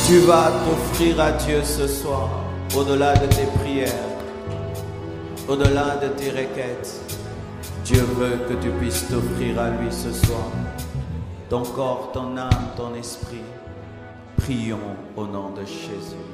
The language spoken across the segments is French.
Tu vas t'offrir à Dieu ce soir, au-delà de tes prières, au-delà de tes requêtes. Dieu veut que tu puisses t'offrir à lui ce soir. Ton corps, ton âme, ton esprit. Prions au nom de Jésus.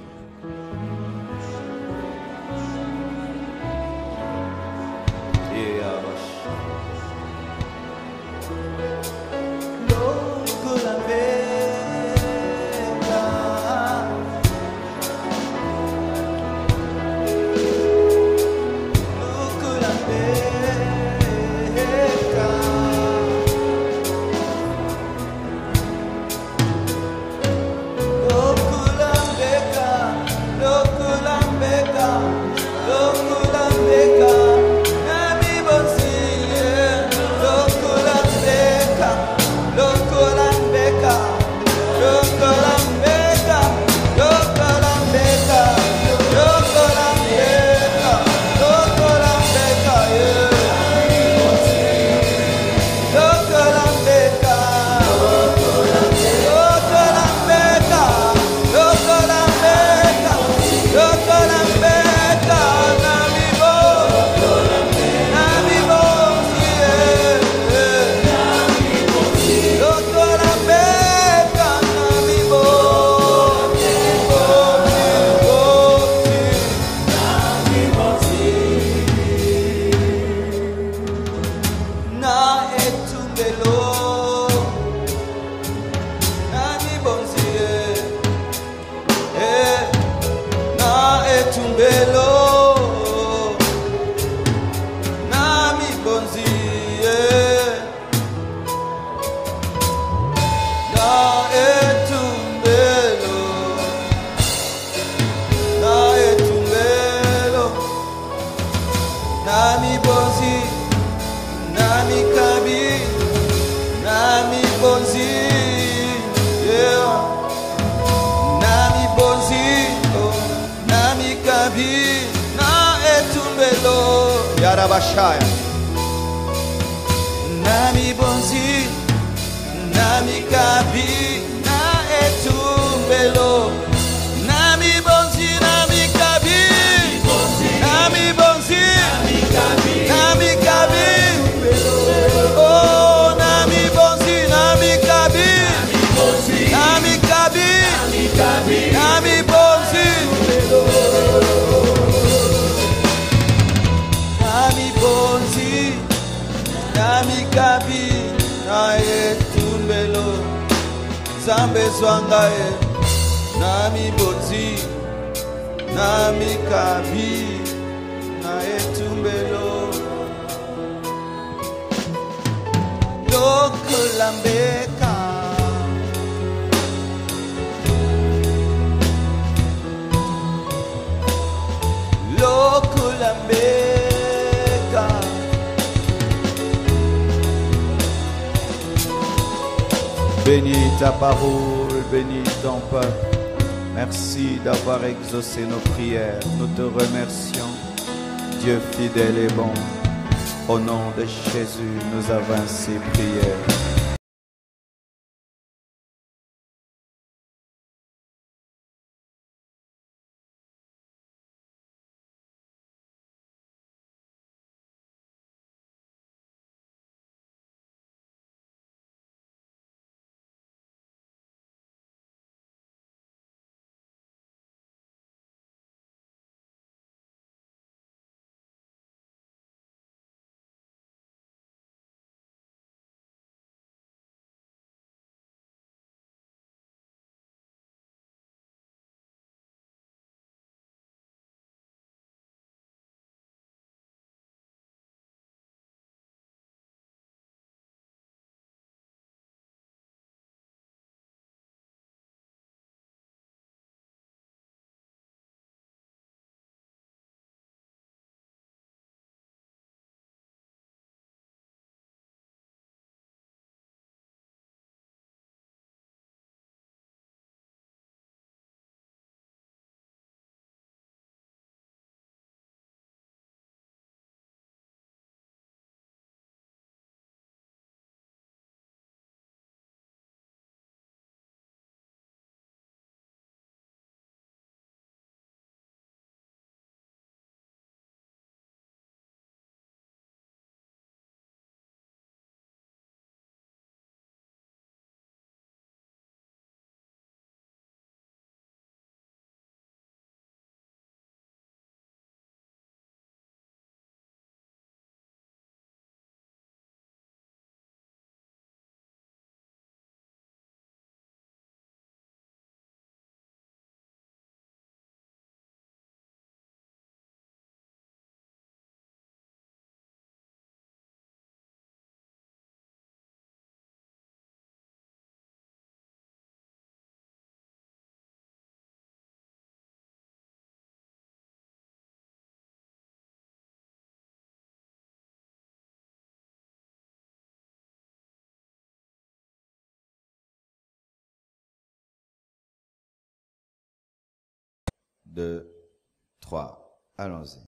Yarabashaya Nami bonzi Nami kabi Na etumbelo Nami bonzi Nami kabi Nami bonzi Nami kabi Oh Nami bonzi Nami kabi Nami kabi Nami bonzi Nami kabi na etumbelo Zambe swangae Nami bonzi Nami kabi na etumbelo Lokulambeka Lokulambeka Bénis ta parole, bénis ton peuple. Merci d'avoir exaucé nos prières. Nous te remercions, Dieu fidèle et bon. Au nom de Jésus, nous avons ainsi prié. 2, 3. Allons-y.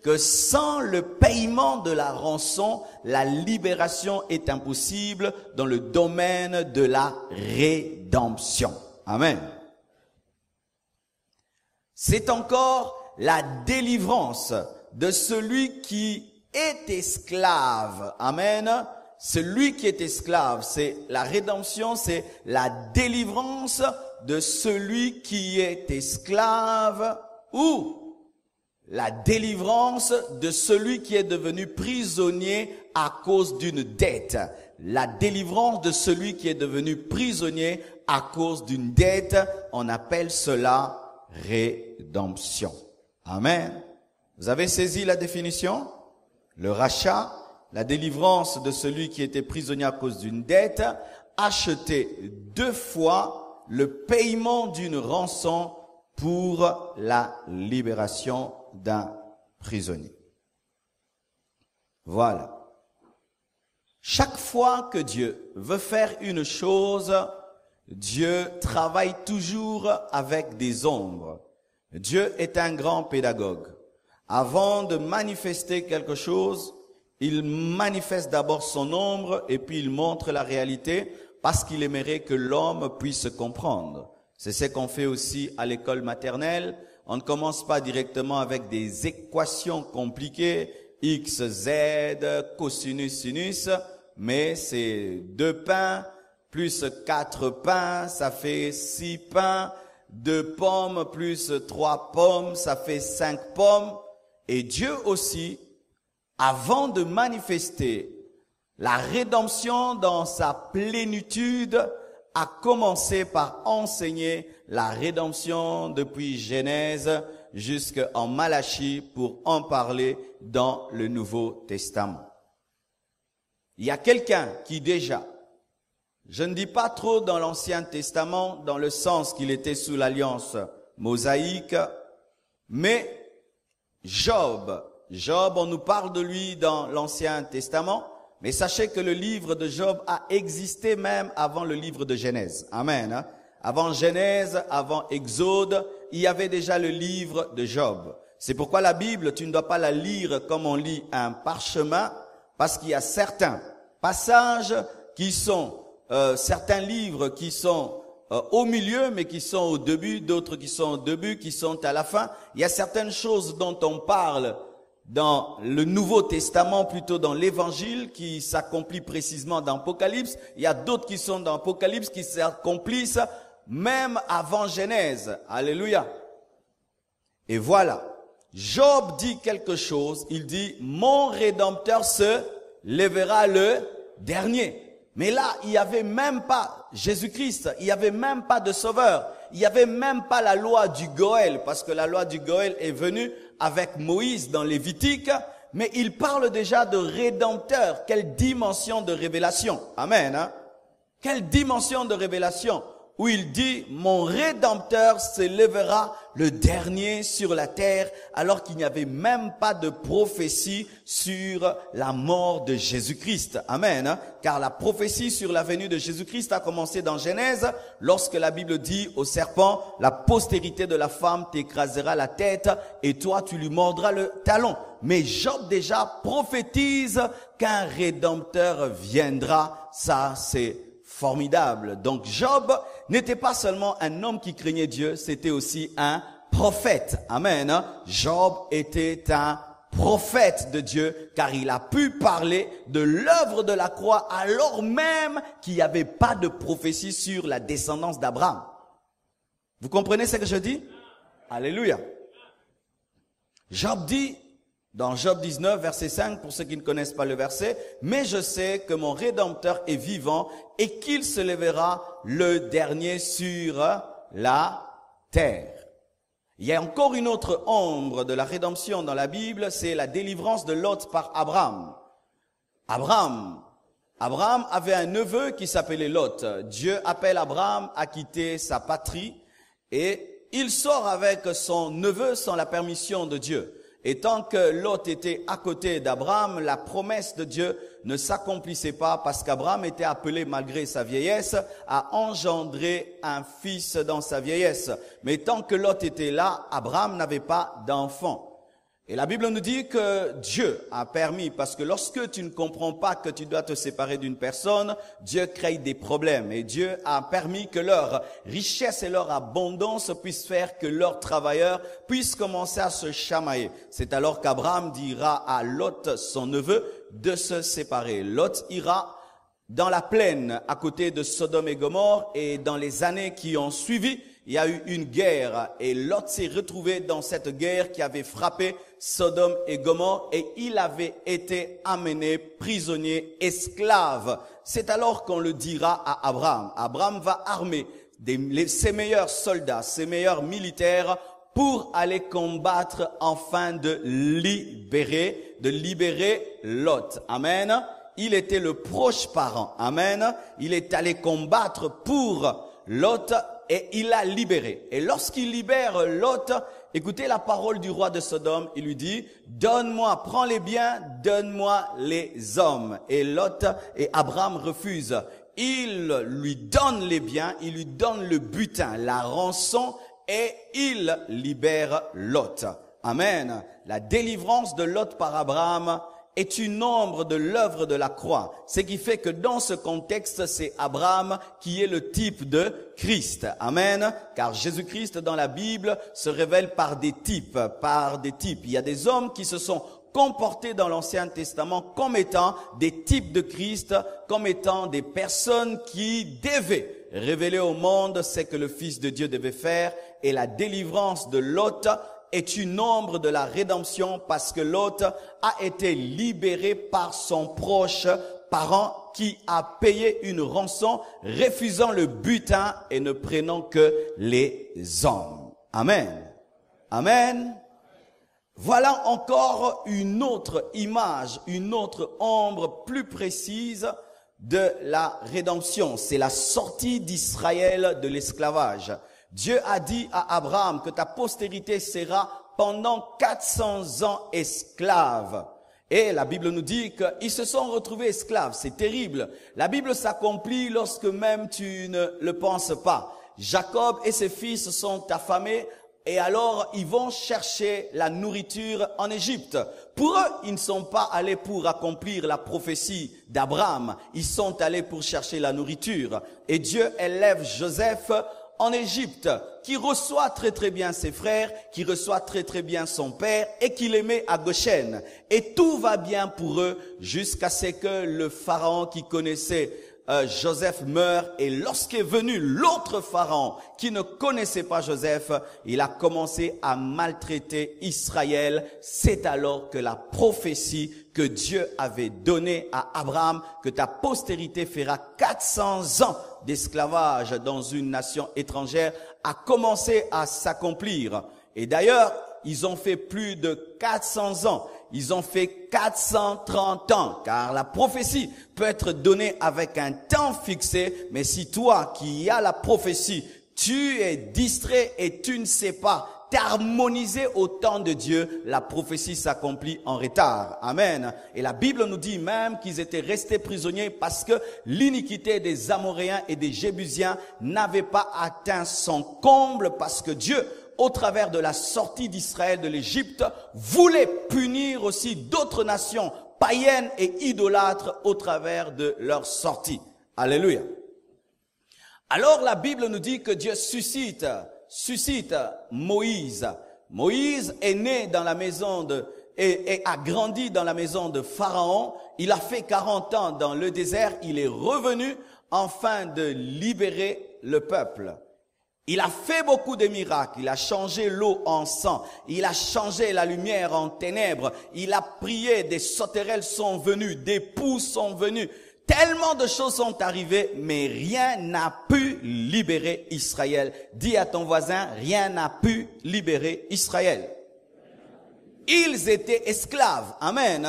que sans le paiement de la rançon, la libération est impossible dans le domaine de la rédemption. Amen. C'est encore la délivrance de celui qui est esclave. Amen. Celui qui est esclave, c'est la rédemption, c'est la délivrance de celui qui est esclave ou la délivrance de celui qui est devenu prisonnier à cause d'une dette. La délivrance de celui qui est devenu prisonnier à cause d'une dette, on appelle cela rédemption. Amen. Vous avez saisi la définition? Le rachat, la délivrance de celui qui était prisonnier à cause d'une dette, acheter 2 fois le paiement d'une rançon pour la libération d'un prisonnier. Voilà. Chaque fois que Dieu veut faire une chose, Dieu travaille toujours avec des ombres. Dieu est un grand pédagogue. Avant de manifester quelque chose, il manifeste d'abord son ombre et puis il montre la réalité parce qu'il aimerait que l'homme puisse comprendre. C'est ce qu'on fait aussi à l'école maternelle. On ne commence pas directement avec des équations compliquées, x, z, cosinus, sinus, mais c'est 2 pains plus 4 pains, ça fait 6 pains, 2 pommes plus 3 pommes, ça fait 5 pommes. Et Dieu aussi, avant de manifester la rédemption dans sa plénitude, a commencé par enseigner la rédemption depuis Genèse jusqu'en Malachie pour en parler dans le Nouveau Testament. Il y a quelqu'un qui déjà, je ne dis pas trop dans l'Ancien Testament dans le sens qu'il était sous l'alliance mosaïque, mais Job, on nous parle de lui dans l'Ancien Testament, mais sachez que le livre de Job a existé même avant le livre de Genèse. Amen. Avant Genèse, avant Exode, il y avait déjà le livre de Job. C'est pourquoi la Bible, tu ne dois pas la lire comme on lit un parchemin, parce qu'il y a certains passages qui sont, certains livres qui sont au milieu, mais qui sont au début, d'autres qui sont au début, qui sont à la fin. Il y a certaines choses dont on parle dans le Nouveau Testament, plutôt dans l'Évangile, qui s'accomplit précisément dans Apocalypse. Il y a d'autres qui sont dans Apocalypse, qui s'accomplissent même avant Genèse. Alléluia. Et voilà. Job dit quelque chose. Il dit, mon Rédempteur se lèvera le dernier. Mais là, il n'y avait même pas Jésus-Christ. Il n'y avait même pas de sauveur. Il n'y avait même pas la loi du Goël, parce que la loi du Goël est venue avec Moïse dans Lévitique, mais il parle déjà de rédempteur. Quelle dimension de révélation. Amen. Hein? Quelle dimension de révélation où il dit, mon Rédempteur se lèvera le dernier sur la terre, alors qu'il n'y avait même pas de prophétie sur la mort de Jésus-Christ. Amen. Hein? Car la prophétie sur la venue de Jésus-Christ a commencé dans Genèse, lorsque la Bible dit au serpent, la postérité de la femme t'écrasera la tête et toi tu lui mordras le talon. Mais Job déjà prophétise qu'un Rédempteur viendra. Ça, c'est formidable. Donc Job n'était pas seulement un homme qui craignait Dieu, c'était aussi un prophète. Amen. Job était un prophète de Dieu, car il a pu parler de l'œuvre de la croix alors même qu'il n'y avait pas de prophétie sur la descendance d'Abraham. Vous comprenez ce que je dis? Alléluia. Job dit, dans Job 19, verset 5, pour ceux qui ne connaissent pas le verset, « Mais je sais que mon Rédempteur est vivant et qu'il se lèvera le dernier sur la terre. » Il y a encore une autre ombre de la rédemption dans la Bible, c'est la délivrance de Lot par Abraham. Abraham avait un neveu qui s'appelait Lot. Dieu appelle Abraham à quitter sa patrie et il sort avec son neveu sans la permission de Dieu. Et tant que Lot était à côté d'Abraham, la promesse de Dieu ne s'accomplissait pas parce qu'Abraham était appelé, malgré sa vieillesse, à engendrer un fils dans sa vieillesse. Mais tant que Lot était là, Abraham n'avait pas d'enfant. Et la Bible nous dit que Dieu a permis, parce que lorsque tu ne comprends pas que tu dois te séparer d'une personne, Dieu crée des problèmes. Et Dieu a permis que leur richesse et leur abondance puissent faire que leurs travailleurs puissent commencer à se chamailler. C'est alors qu'Abraham dira à Lot, son neveu, de se séparer. Lot ira dans la plaine à côté de Sodome et Gomorrhe, et dans les années qui ont suivi, il y a eu une guerre et Lot s'est retrouvé dans cette guerre qui avait frappé Sodome et Gomorrhe et il avait été amené prisonnier, esclave. C'est alors qu'on le dira à Abraham. Abraham va armer ses meilleurs soldats, ses meilleurs militaires pour aller combattre afin de libérer Lot. Amen. Il était le proche parent. Amen. Il est allé combattre pour Lot et il l'a libéré. Et lorsqu'il libère Lot, écoutez la parole du roi de Sodome, il lui dit, donne-moi, prends les biens, donne-moi les hommes. Et Lot et Abraham refusent. Il lui donne les biens, il lui donne le butin, la rançon, et il libère Lot. Amen. La délivrance de Lot par Abraham est une ombre de l'œuvre de la croix. Ce qui fait que dans ce contexte, c'est Abraham qui est le type de Christ. Amen. Car Jésus-Christ dans la Bible se révèle par des types, Il y a des hommes qui se sont comportés dans l'Ancien Testament comme étant des types de Christ, comme étant des personnes qui devaient révéler au monde ce que le Fils de Dieu devait faire. Et la délivrance de Lot est une ombre de la rédemption parce que Lot a été libéré par son proche parent qui a payé une rançon, refusant le butin et ne prenant que les hommes. Amen. Amen. Voilà encore une autre image, une autre ombre plus précise de la rédemption. C'est la sortie d'Israël de l'esclavage. Dieu a dit à Abraham que ta postérité sera pendant 400 ans esclave. Et la Bible nous dit qu'ils se sont retrouvés esclaves. C'est terrible. La Bible s'accomplit lorsque même tu ne le penses pas. Jacob et ses fils sont affamés et alors ils vont chercher la nourriture en Égypte. Pour eux, ils ne sont pas allés pour accomplir la prophétie d'Abraham. Ils sont allés pour chercher la nourriture. Et Dieu élève Joseph en Égypte, qui reçoit très bien ses frères, qui reçoit très bien son père et qui les met à Goshen. Et tout va bien pour eux jusqu'à ce que le pharaon qui connaissait Joseph meurt. Et lorsqu'est venu l'autre pharaon qui ne connaissait pas Joseph, il a commencé à maltraiter Israël. C'est alors que la prophétie que Dieu avait donnée à Abraham, que ta postérité fera 400 ans d'esclavage dans une nation étrangère, a commencé à s'accomplir. Et d'ailleurs, ils ont fait plus de 400 ans. Ils ont fait 430 ans, car la prophétie peut être donnée avec un temps fixé, mais si toi qui as la prophétie, tu es distrait et tu ne sais pas t'harmoniser au temps de Dieu, la prophétie s'accomplit en retard. Amen. Et la Bible nous dit même qu'ils étaient restés prisonniers parce que l'iniquité des Amoréens et des Jébusiens n'avait pas atteint son comble, parce que Dieu, au travers de la sortie d'Israël de l'Égypte, voulait punir aussi d'autres nations païennes et idolâtres au travers de leur sortie. Alléluia. Alors la Bible nous dit que Dieu suscite Moïse. Moïse est né dans la maison et a grandi dans la maison de Pharaon. Il a fait 40 ans dans le désert. Il est revenu afin de libérer le peuple. Il a fait beaucoup de miracles. Il a changé l'eau en sang. Il a changé la lumière en ténèbres. Il a prié, des sauterelles sont venues, des poux sont venus. Tellement de choses sont arrivées, mais rien n'a pu libérer Israël. Dis à ton voisin, rien n'a pu libérer Israël. Ils étaient esclaves. Amen.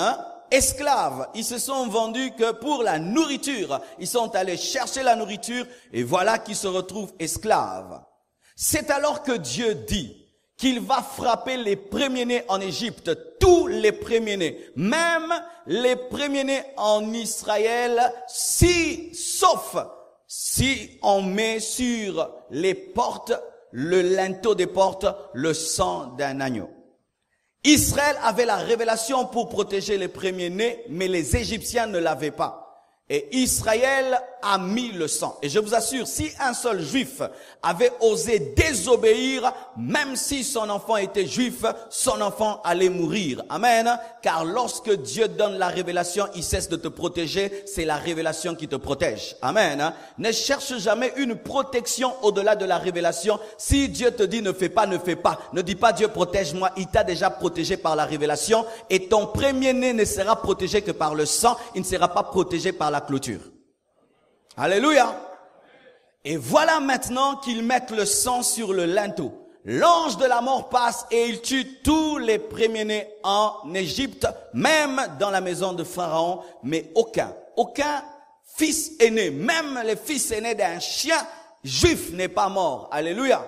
Esclaves. Ils se sont vendus que pour la nourriture. Ils sont allés chercher la nourriture et voilà qu'ils se retrouvent esclaves. C'est alors que Dieu dit qu'il va frapper les premiers-nés en Égypte, tous les premiers-nés, même les premiers-nés en Israël, sauf si on met sur les portes, le linteau des portes, le sang d'un agneau. Israël avait la révélation pour protéger les premiers-nés, mais les Égyptiens ne l'avaient pas. Et Israël a mis le sang. Et je vous assure, si un seul juif avait osé désobéir, même si son enfant était juif, son enfant allait mourir. Amen. Car lorsque Dieu donne la révélation, il cesse de te protéger. C'est la révélation qui te protège. Amen. Ne cherche jamais une protection au-delà de la révélation. Si Dieu te dit ne fais pas, ne fais pas. Ne dis pas Dieu protège-moi. Il t'a déjà protégé par la révélation. Et ton premier-né ne sera protégé que par le sang. Il ne sera pas protégé par la clôture. Alléluia. Et voilà maintenant qu'ils mettent le sang sur le linteau. L'ange de la mort passe et il tue tous les premiers-nés en Égypte, même dans la maison de Pharaon, mais aucun fils aîné, même les fils aînés d'un chien juif n'est pas mort. Alléluia.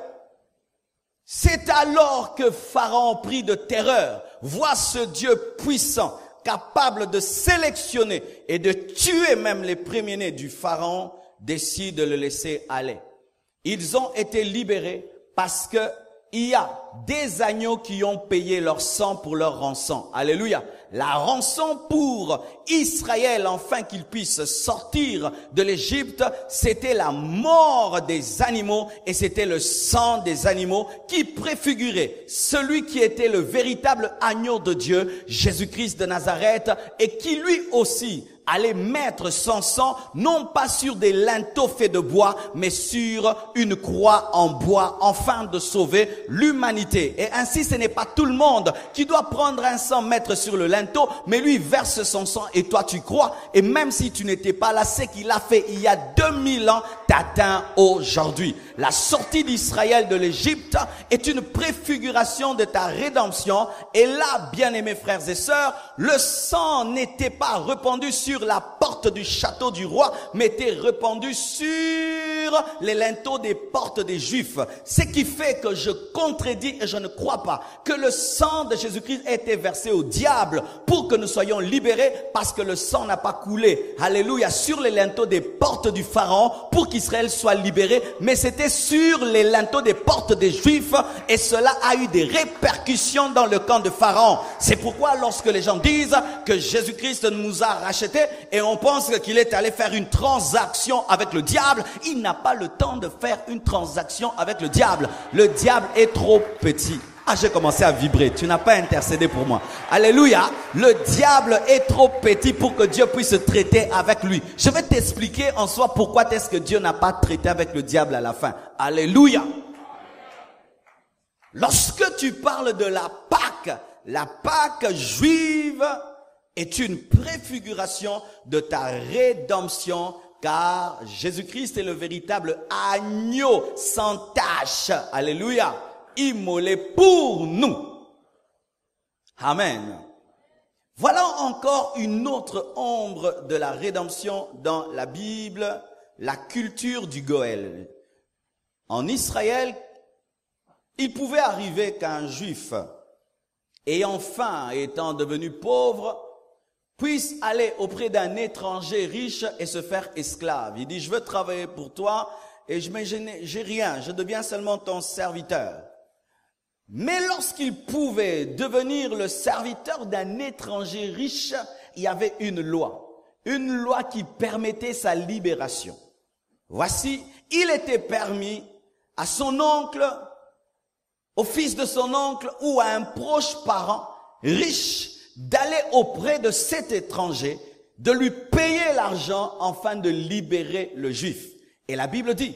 C'est alors que Pharaon prit de terreur. Vois ce Dieu puissant, capable de sélectionner et de tuer même les premiers-nés du Pharaon, décide de le laisser aller. Ils ont été libérés parce que il y a des agneaux qui ont payé leur sang pour leur rançon. Alléluia. La rançon pour Israël, afin qu'ils puissent sortir de l'Égypte, c'était la mort des animaux et c'était le sang des animaux qui préfigurait celui qui était le véritable agneau de Dieu, Jésus-Christ de Nazareth, et qui lui aussi allait mettre son sang, non pas sur des linteaux faits de bois, mais sur une croix en bois, afin de sauver l'humanité. Et ainsi, ce n'est pas tout le monde qui doit prendre un sang, mettre sur le linteau, mais lui verse son sang et toi tu crois. Et même si tu n'étais pas là, ce qu'il a fait il y a 2000 ans t'atteint aujourd'hui. La sortie d'Israël de l'Égypte est une préfiguration de ta rédemption. Et là, bien-aimés frères et sœurs, le sang n'était pas répandu sur la porte du château du roi, mais était répandu sur les linteaux des portes des Juifs. Ce qui fait que je contredis et je ne crois pas que le sang de Jésus-Christ ait été versé au diable pour que nous soyons libérés, parce que le sang n'a pas coulé, alléluia, sur les linteaux des portes du Pharaon pour qu'Israël soit libéré, mais c'était sur les linteaux des portes des Juifs, et cela a eu des répercussions dans le camp de Pharaon. C'est pourquoi lorsque les gens disent que Jésus-Christ nous a rachetés et on pense qu'il est allé faire une transaction avec le diable, il n'a pas le temps de faire une transaction avec le diable. Le diable est trop petit. Ah, j'ai commencé à vibrer. Tu n'as pas intercédé pour moi. Alléluia. Le diable est trop petit pour que Dieu puisse traiter avec lui. Je vais t'expliquer en soi pourquoi est-ce que Dieu n'a pas traité avec le diable à la fin. Alléluia. Lorsque tu parles de la Pâque juive est une préfiguration de ta rédemption, car Jésus-Christ est le véritable agneau sans tache. Alléluia. Immolé pour nous. Amen. Voilà encore une autre ombre de la rédemption dans la Bible, la culture du Goël. En Israël, il pouvait arriver qu'un juif, ayant faim et étant devenu pauvre, puisse aller auprès d'un étranger riche et se faire esclave. Il dit, je veux travailler pour toi et j'ai rien, je deviens seulement ton serviteur. Mais lorsqu'il pouvait devenir le serviteur d'un étranger riche, il y avait une loi qui permettait sa libération. Voici, il était permis à son oncle, au fils de son oncle ou à un proche parent riche d'aller auprès de cet étranger, de lui payer l'argent afin de libérer le juif. Et la Bible dit,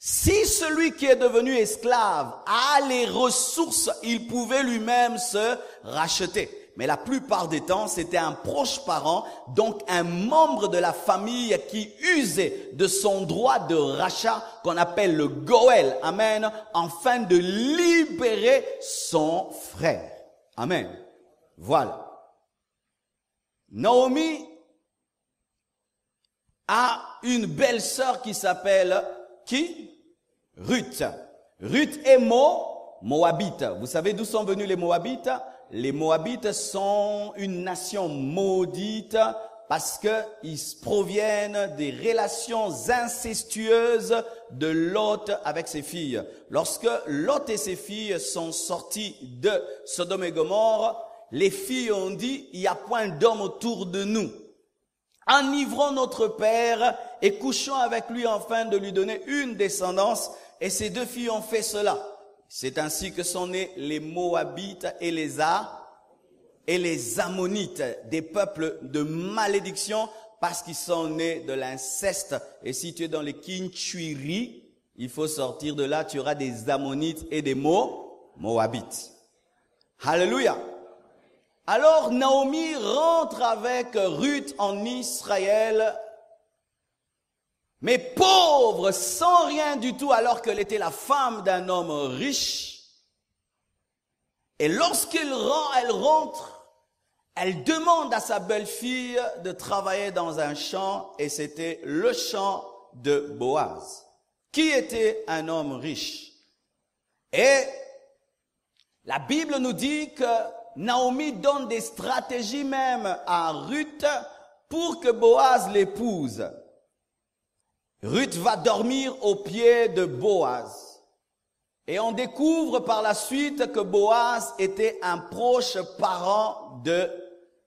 si celui qui est devenu esclave a les ressources, il pouvait lui-même se racheter. Mais la plupart des temps, c'était un proche parent, donc un membre de la famille qui usait de son droit de rachat qu'on appelle le Goël. Amen. Afin de libérer son frère. Amen. Voilà. Naomi a une belle-sœur qui s'appelle qui? Ruth. Ruth est Moabite. Vous savez d'où sont venus les Moabites? Les Moabites sont une nation maudite parce qu'ils proviennent des relations incestueuses de Lot avec ses filles. Lorsque Lot et ses filles sont sortis de Sodome et Gomorrhe, les filles ont dit, il n'y a point d'homme autour de nous. Enivrons notre père et couchons avec lui afin de lui donner une descendance. Et ces deux filles ont fait cela. C'est ainsi que sont nés les Moabites et les Ammonites, des peuples de malédiction, parce qu'ils sont nés de l'inceste. Et si tu es dans les Kinchuiri, il faut sortir de là, tu auras des Ammonites et des Moabites. Alléluia. Alors Naomi rentre avec Ruth en Israël, mais pauvre, sans rien du tout, alors qu'elle était la femme d'un homme riche. Et lorsqu'elle rentre, elle demande à sa belle-fille de travailler dans un champ, et c'était le champ de Boaz, qui était un homme riche. Et la Bible nous dit que Naomi donne des stratégies même à Ruth pour que Boaz l'épouse. Ruth va dormir aux pieds de Boaz. Et on découvre par la suite que Boaz était un proche parent de,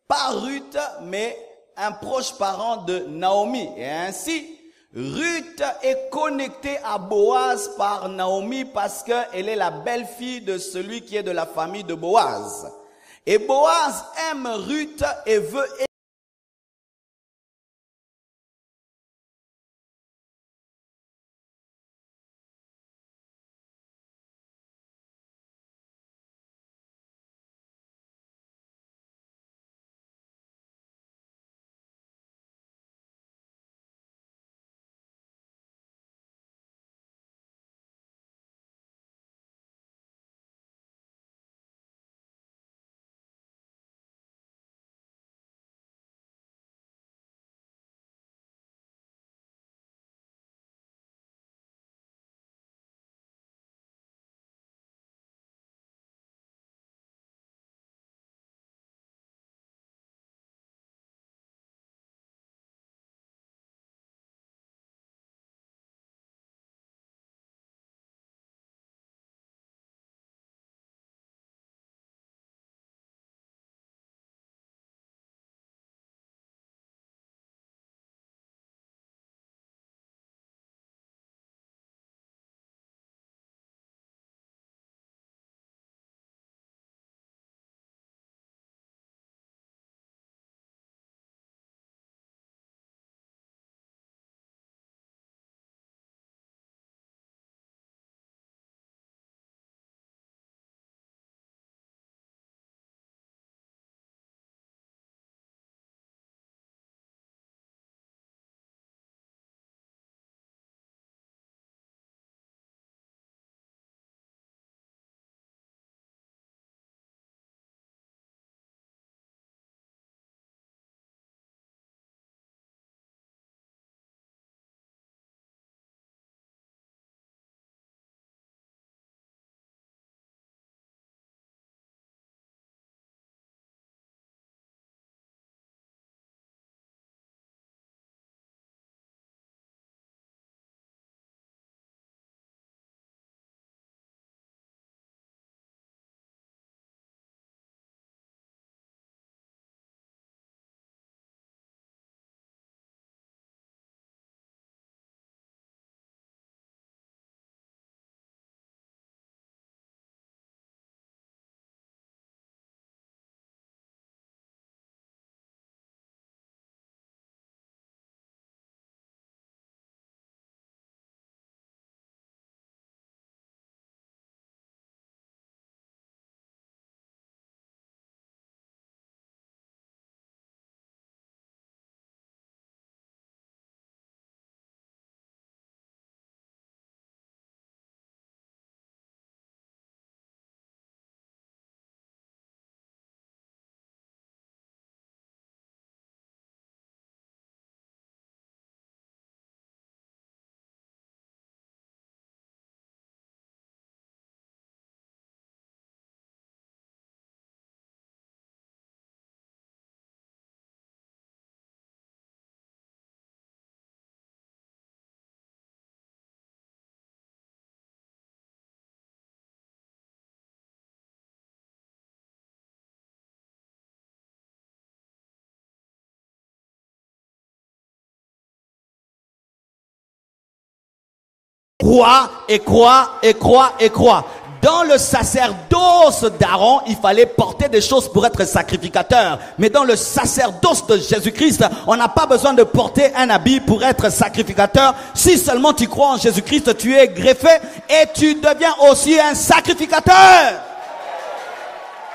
pas Ruth, mais un proche parent de Naomi. Et ainsi, Ruth est connectée à Boaz par Naomi parce qu'elle est la belle-fille de celui qui est de la famille de Boaz. Et Boaz aime Ruth et veut crois et crois et crois et crois. Dans le sacerdoce d'Aaron, il fallait porter des choses pour être sacrificateur. Mais dans le sacerdoce de Jésus-Christ, on n'a pas besoin de porter un habit pour être sacrificateur. Si seulement tu crois en Jésus-Christ, tu es greffé et tu deviens aussi un sacrificateur.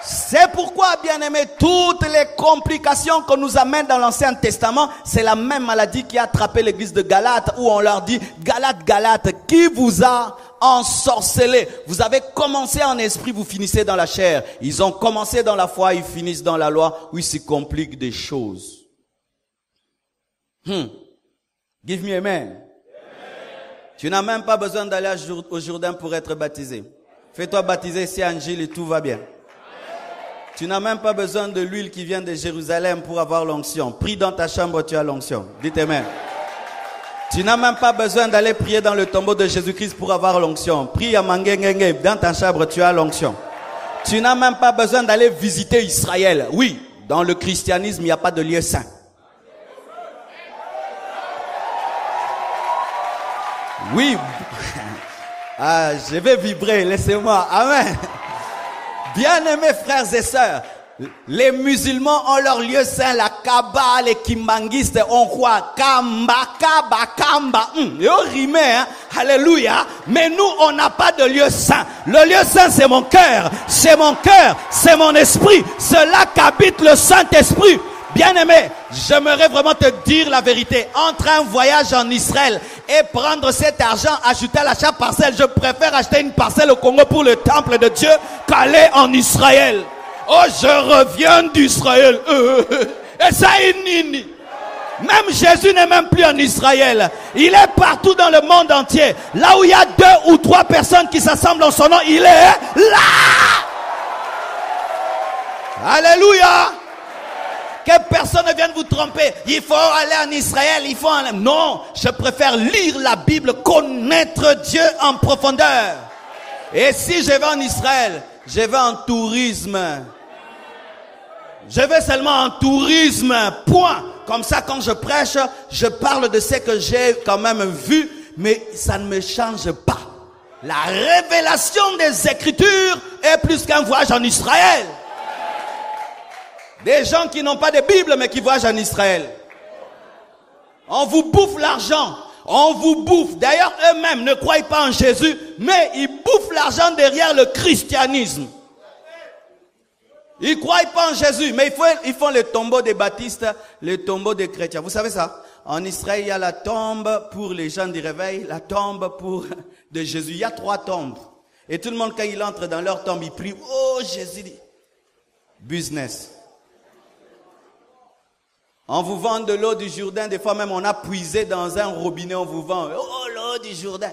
C'est pourquoi, bien-aimés, toutes les complications qu'on nous amène dans l'Ancien Testament, c'est la même maladie qui a attrapé l'église de Galate, où on leur dit, Galate, Galate, qui vous a ensorcelé? Vous avez commencé en esprit, vous finissez dans la chair. Ils ont commencé dans la foi, ils finissent dans la loi, où il se complique des choses. Give me amen. Tu n'as même pas besoin d'aller au Jourdain pour être baptisé. Fais-toi baptiser ici à Angile et tout va bien. Tu n'as même pas besoin de l'huile qui vient de Jérusalem pour avoir l'onction. Prie dans ta chambre, tu as l'onction. Dites amen. Tu n'as même pas besoin d'aller prier dans le tombeau de Jésus-Christ pour avoir l'onction. Prie à Mangengenge, dans ta chambre, tu as l'onction. Tu n'as même pas besoin d'aller visiter Israël. Oui, dans le christianisme, il n'y a pas de lieu saint. Oui. Ah, je vais vibrer, laissez-moi. Amen. Bien-aimés frères et sœurs, les musulmans ont leur lieu saint, la Kaaba, les kimbanguistes ont quoi? Kamba, Kaba, Kamba. Ils ont rimé, hein? Alléluia. Mais nous, on n'a pas de lieu saint. Le lieu saint, c'est mon cœur. C'est mon cœur. C'est mon esprit. C'est là qu'habite le Saint-Esprit. Bien-aimé, j'aimerais vraiment te dire la vérité. Entre un voyage en Israël et prendre cet argent, ajouter à l'achat parcelle, je préfère acheter une parcelle au Congo pour le temple de Dieu qu'aller en Israël. Oh, je reviens d'Israël. Et ça, nini. Même Jésus n'est même plus en Israël. Il est partout dans le monde entier. Là où il y a 2 ou 3 personnes qui s'assemblent en son nom, il est là. Alléluia. Que personne ne vienne vous tromper. Il faut aller en Israël, il faut aller... Non, je préfère lire la Bible, connaître Dieu en profondeur. Et si je vais en Israël, je vais en tourisme. Je vais seulement en tourisme, point. Comme ça, quand je prêche, je parle de ce que j'ai quand même vu, mais ça ne me change pas. La révélation des Écritures est plus qu'un voyage en Israël. Des gens qui n'ont pas de Bible mais qui voyagent en Israël. On vous bouffe l'argent. On vous bouffe. D'ailleurs, eux-mêmes ne croient pas en Jésus, mais ils bouffent l'argent derrière le christianisme. Ils ne croient pas en Jésus, mais ils font le tombeau des baptistes, le tombeau des chrétiens. Vous savez ça? En Israël, il y a la tombe pour les gens du réveil, la tombe pour de Jésus. Il y a 3 tombes. Et tout le monde, quand il entre dans leur tombe, il prie. Oh, Jésus dit. Business. On vous vend de l'eau du Jourdain. Des fois même, on a puisé dans un robinet, on vous vend. Oh, l'eau du Jourdain.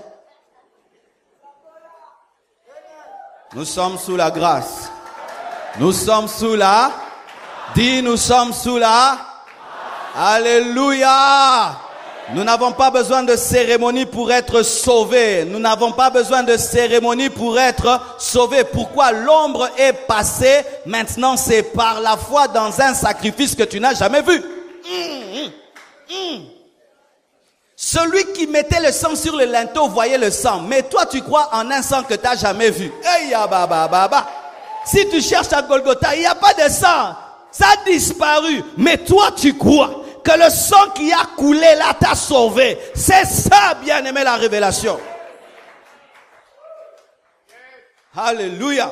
Nous sommes sous la grâce. Nous sommes sous la... Dis, nous sommes sous la... Alléluia. Nous n'avons pas besoin de cérémonie pour être sauvés. Nous n'avons pas besoin de cérémonie pour être sauvés. Pourquoi? L'ombre est passée. Maintenant, c'est par la foi dans un sacrifice que tu n'as jamais vu. Celui qui mettait le sang sur le linteau voyait le sang. Mais toi, tu crois en un sang que tu n'as jamais vu. Si tu cherches à Golgotha, il n'y a pas de sang. Ça a disparu. Mais toi, tu crois que le sang qui a coulé là t'a sauvé. C'est ça, bien-aimé, la révélation. Alléluia.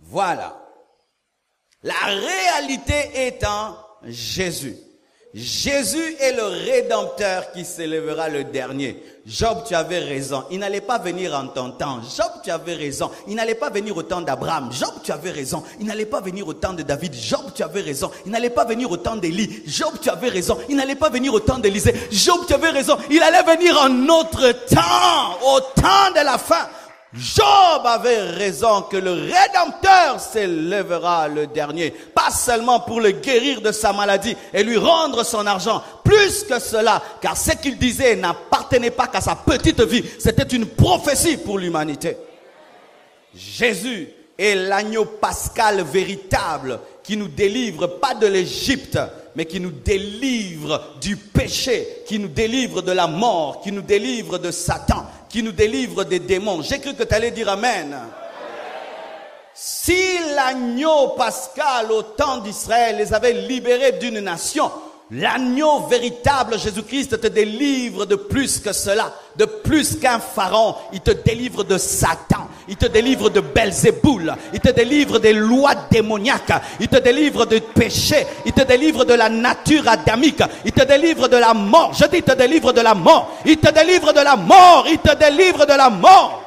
Voilà. La réalité est en Jésus. Jésus est le Rédempteur qui s'élèvera le dernier. Job, tu avais raison. Il n'allait pas venir en ton temps. Job, tu avais raison. Il n'allait pas venir au temps d'Abraham. Job, tu avais raison. Il n'allait pas venir au temps de David. Job, tu avais raison. Il n'allait pas venir au temps d'Élie. Job, tu avais raison. Il n'allait pas venir au temps d'Élisée. Job, tu avais raison. Il allait venir en notre temps, au temps de la fin. Job avait raison que le Rédempteur s'élèvera le dernier. Pas seulement pour le guérir de sa maladie et lui rendre son argent. Plus que cela, car ce qu'il disait n'appartenait pas qu'à sa petite vie. C'était une prophétie pour l'humanité. Jésus est l'agneau pascal véritable qui nous délivre pas de l'Égypte, mais qui nous délivre du péché, qui nous délivre de la mort, qui nous délivre de Satan, qui nous délivre des démons. J'ai cru que tu allais dire Amen. Si l'agneau pascal au temps d'Israël les avait libérés d'une nation, l'agneau véritable, Jésus-Christ, te délivre de plus que cela, de plus qu'un pharaon. Il te délivre de Satan, il te délivre de Belzéboul, il te délivre des lois démoniaques, il te délivre du péché, il te délivre de la nature adamique, il te délivre de la mort. Je dis, il te délivre de la mort, il te délivre de la mort, il te délivre de la mort.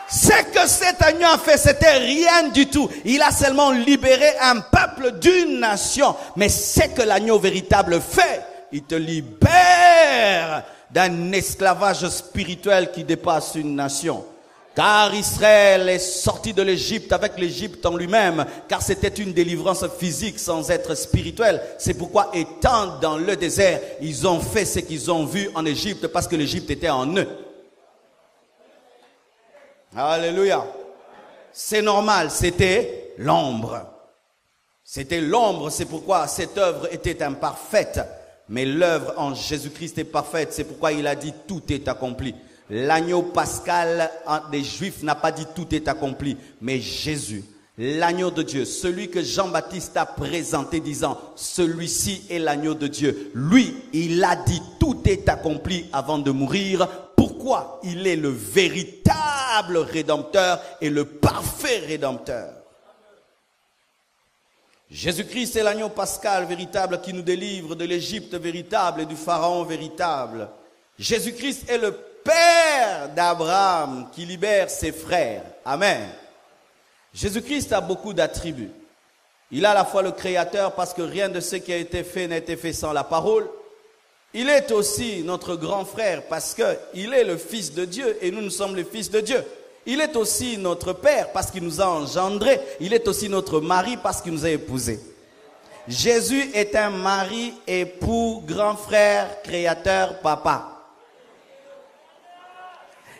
Ce que cet agneau a fait, c'était rien du tout. Il a seulement libéré un peuple d'une nation. Mais ce que l'agneau véritable fait, il te libère d'un esclavage spirituel qui dépasse une nation. Car Israël est sorti de l'Égypte avec l'Égypte en lui-même, car c'était une délivrance physique sans être spirituelle. C'est pourquoi, étant dans le désert, ils ont fait ce qu'ils ont vu en Égypte, parce que l'Égypte était en eux. Alléluia. C'est normal, c'était l'ombre. C'était l'ombre, c'est pourquoi cette œuvre était imparfaite. Mais l'œuvre en Jésus-Christ est parfaite, c'est pourquoi il a dit tout est accompli. L'agneau pascal des Juifs n'a pas dit tout est accompli, mais Jésus, l'agneau de Dieu, celui que Jean-Baptiste a présenté disant, celui-ci est l'agneau de Dieu. Lui, il a dit tout est accompli avant de mourir. Pourquoi? Il est le véritable rédempteur et le parfait rédempteur. Jésus-Christ est l'agneau pascal véritable qui nous délivre de l'Égypte véritable et du Pharaon véritable. Jésus-Christ est le Père d'Abraham qui libère ses frères. Amen. Jésus-Christ a beaucoup d'attributs. Il est à la fois le Créateur parce que rien de ce qui a été fait n'a été fait sans la parole. Il est aussi notre grand frère parce qu'il est le Fils de Dieu et nous sommes les fils de Dieu. Il est aussi notre Père parce qu'il nous a engendrés. Il est aussi notre mari parce qu'il nous a épousés. Jésus est un mari, époux, grand frère, créateur, papa.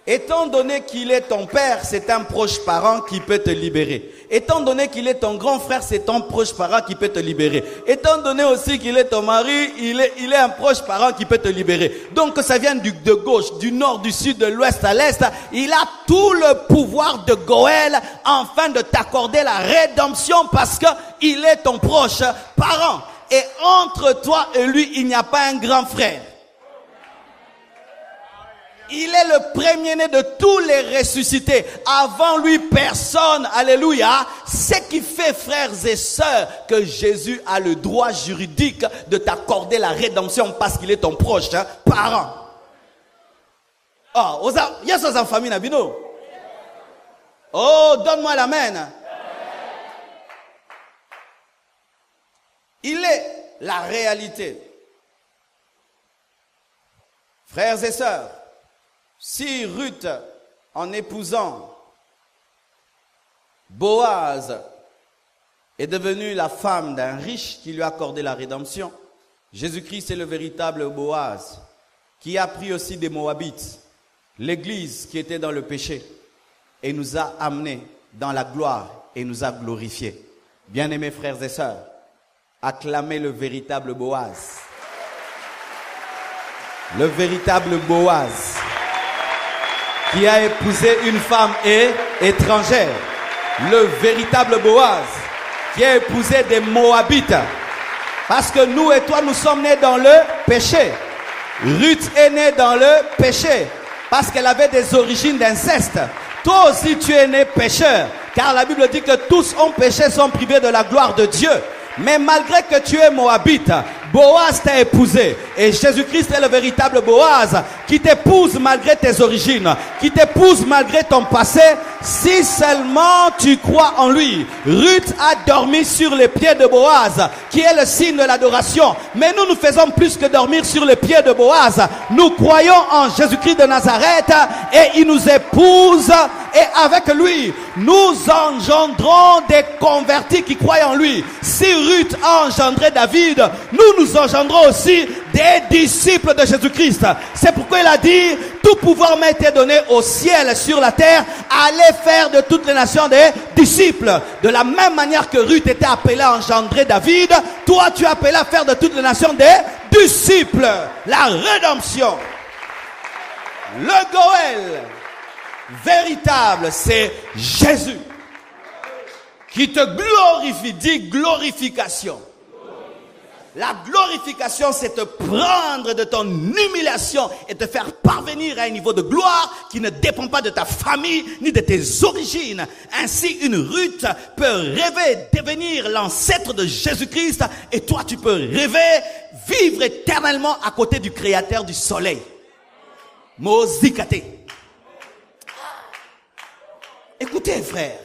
Étant donné qu'il est ton père, c'est un proche parent qui peut te libérer. Étant donné qu'il est ton grand frère, c'est ton proche parent qui peut te libérer. Étant donné aussi qu'il est ton mari, il est un proche parent qui peut te libérer. Donc que ça vienne de gauche, du nord, du sud, de l'ouest à l'est, il a tout le pouvoir de Goël afin de t'accorder la rédemption parce que il est ton proche parent. Et entre toi et lui, il n'y a pas un grand frère. Il est le premier-né de tous les ressuscités. Avant lui, personne. Alléluia. Ce qui fait, frères et sœurs, que Jésus a le droit juridique de t'accorder la rédemption parce qu'il est ton proche parent. Oh, il y a ça en famille, Nabino. Oh, donne-moi l'amen. Il est la réalité. Frères et sœurs, si Ruth, en épousant Boaz, est devenue la femme d'un riche qui lui a accordé la rédemption, Jésus-Christ est le véritable Boaz, qui a pris aussi des Moabites, l'église qui était dans le péché, et nous a amenés dans la gloire et nous a glorifiés. Bien-aimés frères et sœurs, acclamez le véritable Boaz. Le véritable Boaz, qui a épousé une femme étrangère. Le véritable Boaz, qui a épousé des Moabites. Parce que nous et toi, nous sommes nés dans le péché. Ruth est née dans le péché. Parce qu'elle avait des origines d'inceste. Toi aussi, tu es né pécheur. Car la Bible dit que tous ont péché, sont privés de la gloire de Dieu. Mais malgré que tu es Moabite, Boaz t'a épousé. Et Jésus-Christ est le véritable Boaz qui t'épouse malgré tes origines, qui t'épouse malgré ton passé, si seulement tu crois en lui. Ruth a dormi sur les pieds de Boaz, qui est le signe de l'adoration. Mais nous, nous faisons plus que dormir sur les pieds de Boaz. Nous croyons en Jésus-Christ de Nazareth et il nous épouse et avec lui, nous engendrons des convertis qui croient en lui. Si Ruth a engendré David, nous engendrons aussi des disciples de Jésus-Christ. C'est pourquoi il a dit, tout pouvoir m'a été donné au ciel et sur la terre, allez faire de toutes les nations des disciples. De la même manière que Ruth était appelée à engendrer David, toi tu es appelé à faire de toutes les nations des disciples. La rédemption, le Goël véritable, c'est Jésus qui te glorifie. Dit glorification. La glorification, c'est te prendre de ton humiliation et te faire parvenir à un niveau de gloire qui ne dépend pas de ta famille ni de tes origines. Ainsi, une Ruth peut rêver devenir l'ancêtre de Jésus-Christ et toi, tu peux rêver vivre éternellement à côté du Créateur du soleil. Mozikate. Écoutez, frères,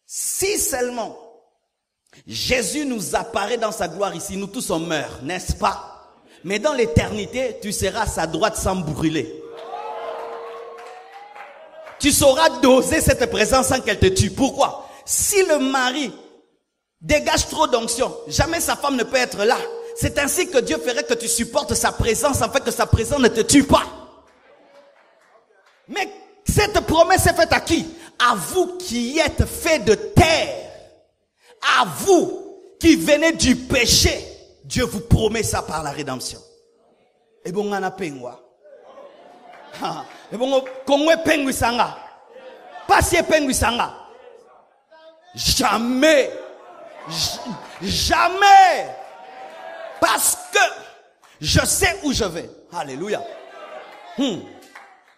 si seulement Jésus nous apparaît dans sa gloire ici, nous tous on meurt, n'est-ce pas? Mais dans l'éternité, tu seras à sa droite sans brûler. Tu sauras doser cette présence sans qu'elle te tue. Pourquoi? Si le mari dégage trop d'onction, jamais sa femme ne peut être là. C'est ainsi que Dieu ferait que tu supportes sa présence afin que sa présence ne te tue pas. Mais cette promesse est faite à qui? À vous qui êtes faits de terre. À vous qui venez du péché, Dieu vous promet ça par la rédemption. Et bon, on a pengwa. Et bon, Congo pengwi sanga. Pas si pengwi sanga. Jamais. Jamais. Parce que je sais où je vais. Alléluia.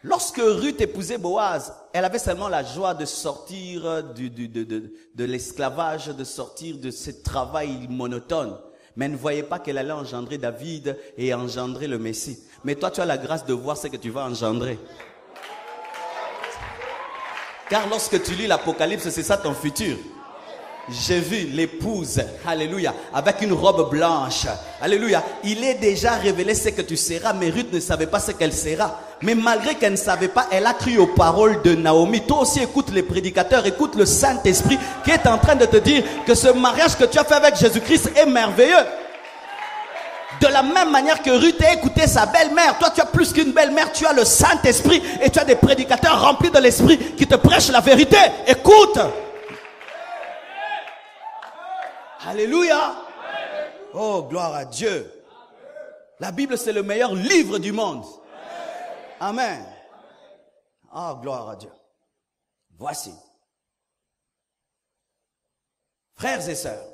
Lorsque Ruth épousait Boaz, elle avait seulement la joie de sortir de l'esclavage, de sortir de ce travail monotone. Mais elle ne voyait pas qu'elle allait engendrer David et engendrer le Messie. Mais toi, tu as la grâce de voir ce que tu vas engendrer. Car lorsque tu lis l'Apocalypse, c'est ça ton futur. J'ai vu l'épouse, alléluia, avec une robe blanche, alléluia. Il est déjà révélé ce que tu seras, mais Ruth ne savait pas ce qu'elle sera. Mais malgré qu'elle ne savait pas, elle a cru aux paroles de Naomi. Toi aussi écoute les prédicateurs, écoute le Saint-Esprit qui est en train de te dire que ce mariage que tu as fait avec Jésus-Christ est merveilleux. De la même manière que Ruth a écouté sa belle-mère, toi tu as plus qu'une belle-mère, tu as le Saint-Esprit et tu as des prédicateurs remplis de l'Esprit qui te prêchent la vérité. Écoute. Alléluia. Oh, gloire à Dieu. La Bible, c'est le meilleur livre du monde. Amen. Oh, gloire à Dieu. Voici. Frères et sœurs,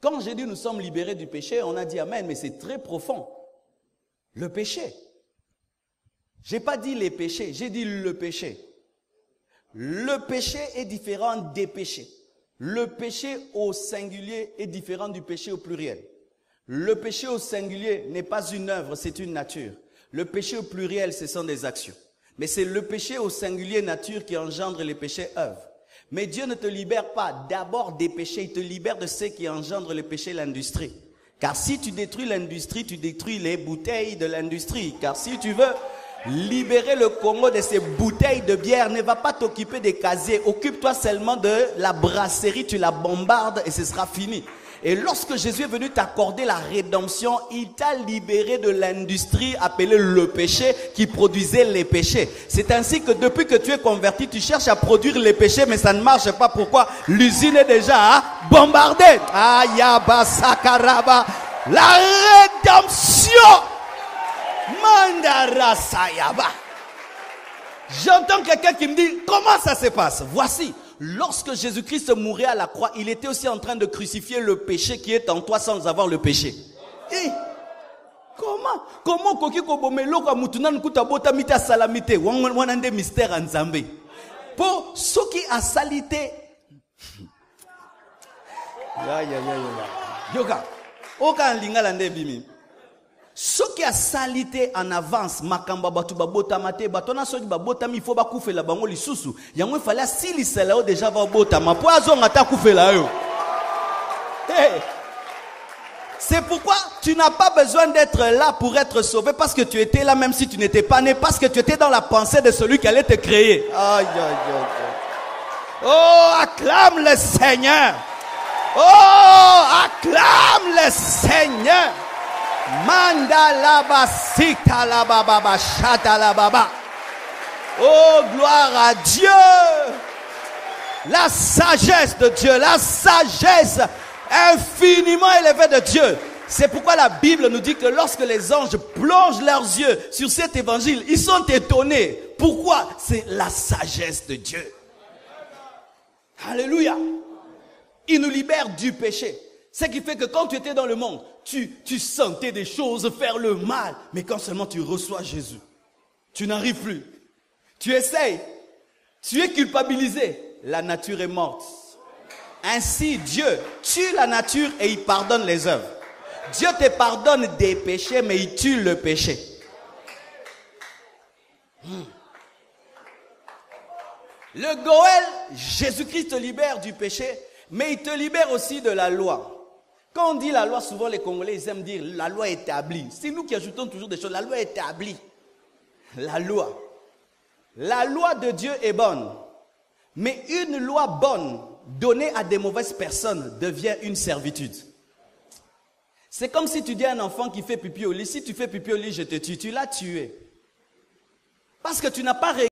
quand j'ai dit nous sommes libérés du péché, on a dit amen, mais c'est très profond. Le péché. J'ai pas dit les péchés, j'ai dit le péché. Le péché est différent des péchés. Le péché au singulier est différent du péché au pluriel. Le péché au singulier n'est pas une œuvre, c'est une nature. Le péché au pluriel, ce sont des actions. Mais c'est le péché au singulier nature qui engendre les péchés œuvres. Mais Dieu ne te libère pas d'abord des péchés, il te libère de ceux qui engendrent les péchés, l'industrie. Car si tu détruis l'industrie, tu détruis les bouteilles de l'industrie. Car si tu veux libérer le Congo de ces bouteilles de bière, ne va pas t'occuper des casiers. Occupe-toi seulement de la brasserie, tu la bombardes et ce sera fini. Et lorsque Jésus est venu t'accorder la rédemption, il t'a libéré de l'industrie appelée le péché qui produisait les péchés. C'est ainsi que depuis que tu es converti, tu cherches à produire les péchés, mais ça ne marche pas. Pourquoi? L'usine est déjà bombardée. Ayaba sakaraba. La rédemption. Mandara sayaba. J'entends quelqu'un qui me dit, comment ça se passe? Voici. Lorsque Jésus-Christ mourait à la croix, il était aussi en train de crucifier le péché qui est en toi sans avoir le péché. Et comment kokiko bomelo ka mutuna nkuta bota mita salamité wana nde mystère en Nzambe. Pour ceux qui a salité. Ya. Yoga. Oka lingala nde bimi. Ce qui a salité en avance, makamba batu babota mate, batona soki babota mi faut ba kufela bango lisusu. Yango fallait sili selao déjà va bota ma po azonga ta kufela yo. Hey. C'est pourquoi tu n'as pas besoin d'être là pour être sauvé parce que tu étais là même si tu n'étais pas né, parce que tu étais dans la pensée de celui qui allait te créer. Aïe, aïe, aïe, aïe. Oh, acclame le Seigneur. Oh, acclame le Seigneur. Mandalaba sitalababa shatalababa. Oh, gloire à Dieu. La sagesse de Dieu, la sagesse infiniment élevée de Dieu. C'est pourquoi la Bible nous dit que lorsque les anges plongent leurs yeux sur cet évangile, ils sont étonnés. Pourquoi? C'est la sagesse de Dieu. Alléluia. Il nous libère du péché. Ce qui fait que quand tu étais dans le monde, tu sentais des choses faire le mal. Mais quand seulement tu reçois Jésus, tu n'arrives plus. Tu essayes. Tu es culpabilisé. La nature est morte. Ainsi, Dieu tue la nature et il pardonne les œuvres. Dieu te pardonne des péchés, mais il tue le péché. Le Goël, Jésus-Christ te libère du péché, mais il te libère aussi de la loi. Quand on dit la loi, souvent les Congolais ils aiment dire la loi est établie. C'est nous qui ajoutons toujours des choses. La loi est établie. La loi. La loi de Dieu est bonne. Mais une loi bonne donnée à des mauvaises personnes devient une servitude. C'est comme si tu dis à un enfant qui fait pipi au lit, si tu fais pipi au lit, je te tue. Tu l'as tué. Parce que tu n'as pas réglé.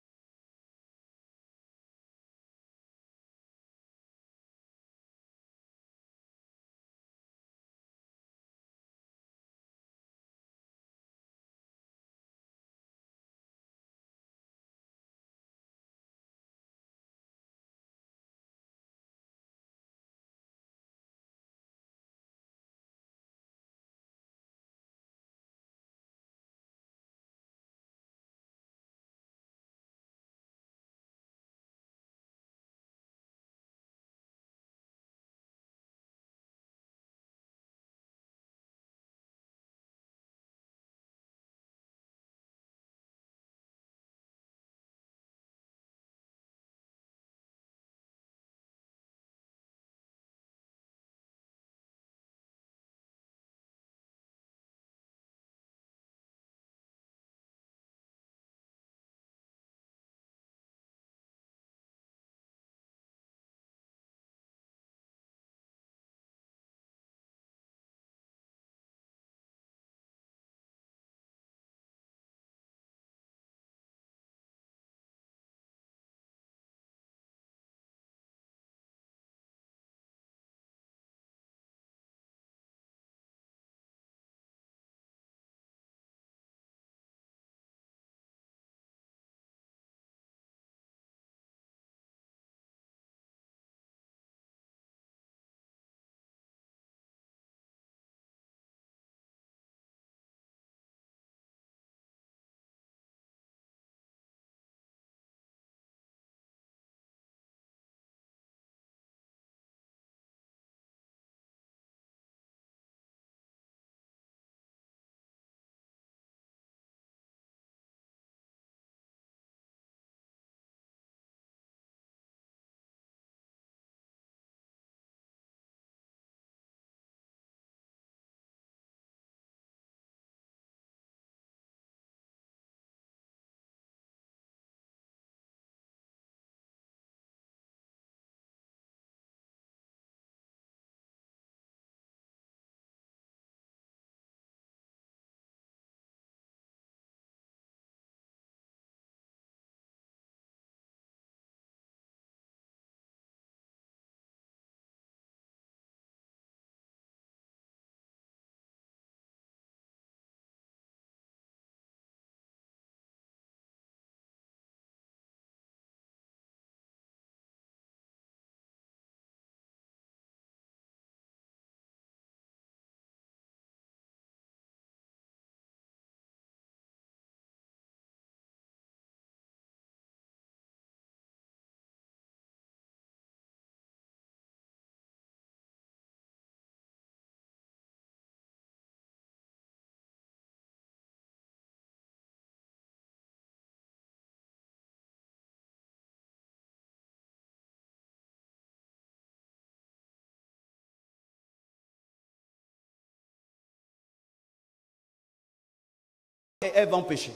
et Ève ont péché.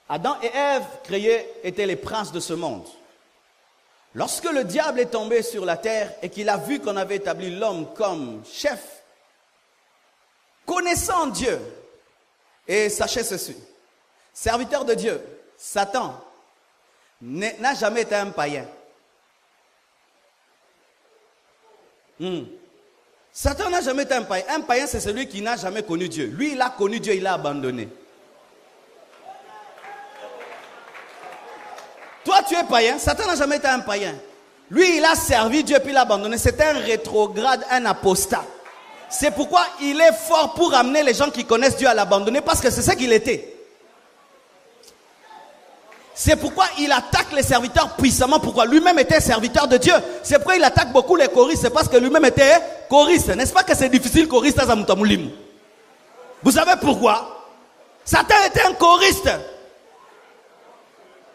Adam et Ève, créés, étaient les princes de ce monde. Lorsque le diable est tombé sur la terre et qu'il a vu qu'on avait établi l'homme comme chef, connaissant Dieu, et sachez ceci, serviteur de Dieu, Satan n'a jamais été un païen. Satan n'a jamais été un païen. Un païen, c'est celui qui n'a jamais connu Dieu. Lui, il a connu Dieu, il l'a abandonné. Toi, tu es païen. Satan n'a jamais été un païen. Lui, il a servi Dieu, puis il l'a abandonné. C'est un rétrograde, un apostat. C'est pourquoi il est fort pour amener les gens qui connaissent Dieu à l'abandonner, parce que c'est ce qu'il était. C'est pourquoi il attaque les serviteurs puissamment. Pourquoi? Lui-même était serviteur de Dieu. C'est pourquoi il attaque beaucoup les choristes. C'est parce que lui-même était choriste. N'est-ce pas que c'est difficile, choriste à Zamutamulim? Vous savez pourquoi? Satan était un choriste.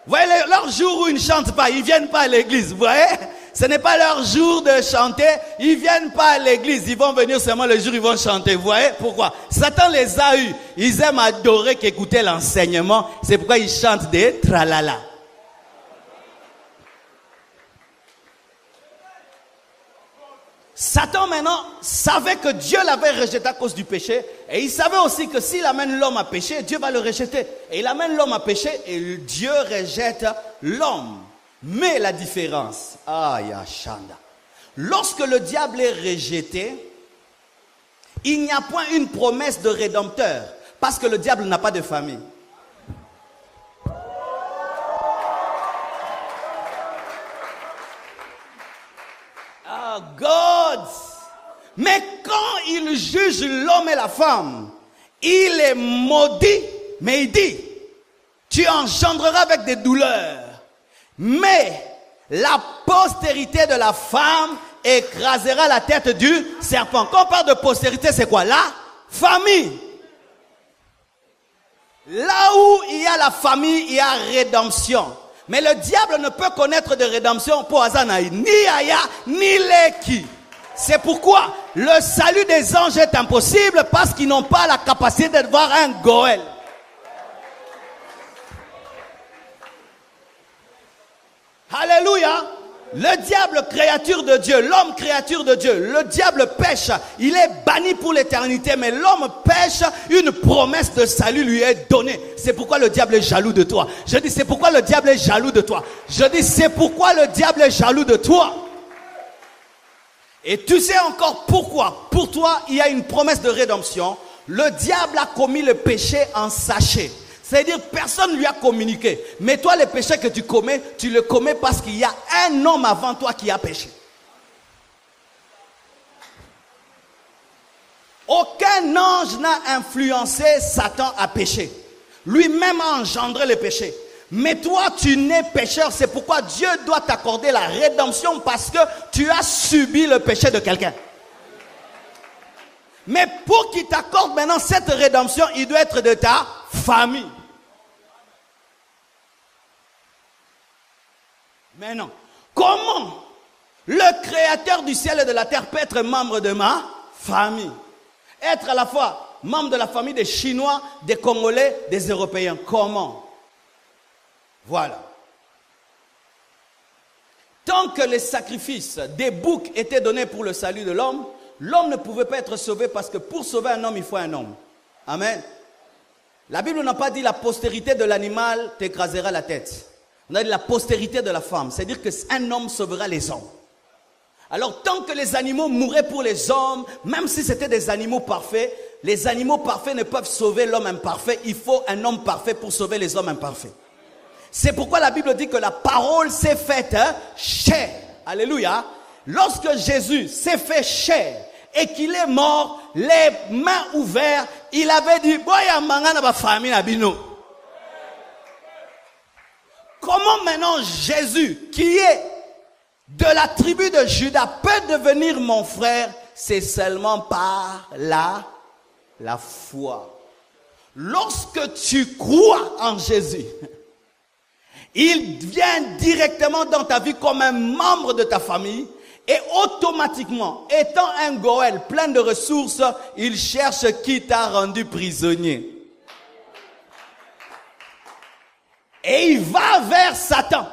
Vous voyez, leur jour où ils ne chantent pas, ils ne viennent pas à l'église. Vous voyez? Ce n'est pas leur jour de chanter. Ils ne viennent pas à l'église. Ils vont venir seulement le jour où ils vont chanter. Vous voyez pourquoi? Satan les a eus. Ils aiment adorer qu'écouter l'enseignement. C'est pourquoi ils chantent des tralala. Satan maintenant savait que Dieu l'avait rejeté à cause du péché. Et il savait aussi que s'il amène l'homme à pécher, Dieu va le rejeter. Et il amène l'homme à pécher et Dieu rejette l'homme. Mais la différence, lorsque le diable est rejeté, il n'y a point une promesse de rédempteur, parce que le diable n'a pas de famille. God! Mais quand il juge l'homme et la femme, il est maudit, mais il dit, tu engendreras avec des douleurs. Mais la postérité de la femme écrasera la tête du serpent. Quand on parle de postérité, c'est quoi? La famille. Là où il y a la famille, il y a rédemption. Mais le diable ne peut connaître de rédemption pour Azanaï, ni Aya, ni Leki. C'est pourquoi le salut des anges est impossible, parce qu'ils n'ont pas la capacité de voir un Goël. Alléluia. Le diable, créature de Dieu, l'homme, créature de Dieu. Le diable pêche, il est banni pour l'éternité, mais l'homme pêche, une promesse de salut lui est donnée. C'est pourquoi le diable est jaloux de toi. Je dis, c'est pourquoi le diable est jaloux de toi. Je dis, c'est pourquoi le diable est jaloux de toi. Et tu sais encore pourquoi. Pour toi, il y a une promesse de rédemption. Le diable a commis le péché en sachet. C'est-à-dire, personne ne lui a communiqué. Mais toi, les péchés que tu le commets parce qu'il y a un homme avant toi qui a péché. Aucun ange n'a influencé Satan à pécher. Lui-même a engendré le péché. Mais toi, tu n'es pécheur. C'est pourquoi Dieu doit t'accorder la rédemption, parce que tu as subi le péché de quelqu'un. Mais pour qu'il t'accorde maintenant cette rédemption, il doit être de ta famille. Mais non. Comment le créateur du ciel et de la terre peut être membre de ma famille? Être à la fois membre de la famille des Chinois, des Congolais, des Européens. Comment? Voilà. Tant que les sacrifices des boucs étaient donnés pour le salut de l'homme, l'homme ne pouvait pas être sauvé, parce que pour sauver un homme, il faut un homme. Amen. La Bible n'a pas dit la postérité de l'animal t'écrasera la tête. On a dit la postérité de la femme. C'est-à-dire qu'un homme sauvera les hommes. Alors tant que les animaux mouraient pour les hommes, même si c'était des animaux parfaits, les animaux parfaits ne peuvent sauver l'homme imparfait. Il faut un homme parfait pour sauver les hommes imparfaits. C'est pourquoi la Bible dit que la parole s'est faite chair. Alléluia. Lorsque Jésus s'est fait chair et qu'il est mort, les mains ouvertes, il avait dit, comment maintenant Jésus, qui est de la tribu de Juda, peut devenir mon frère? C'est seulement par la foi. Lorsque tu crois en Jésus, il vient directement dans ta vie comme un membre de ta famille. Et automatiquement, étant un Goël plein de ressources, il cherche qui t'a rendu prisonnier. Et il va vers Satan.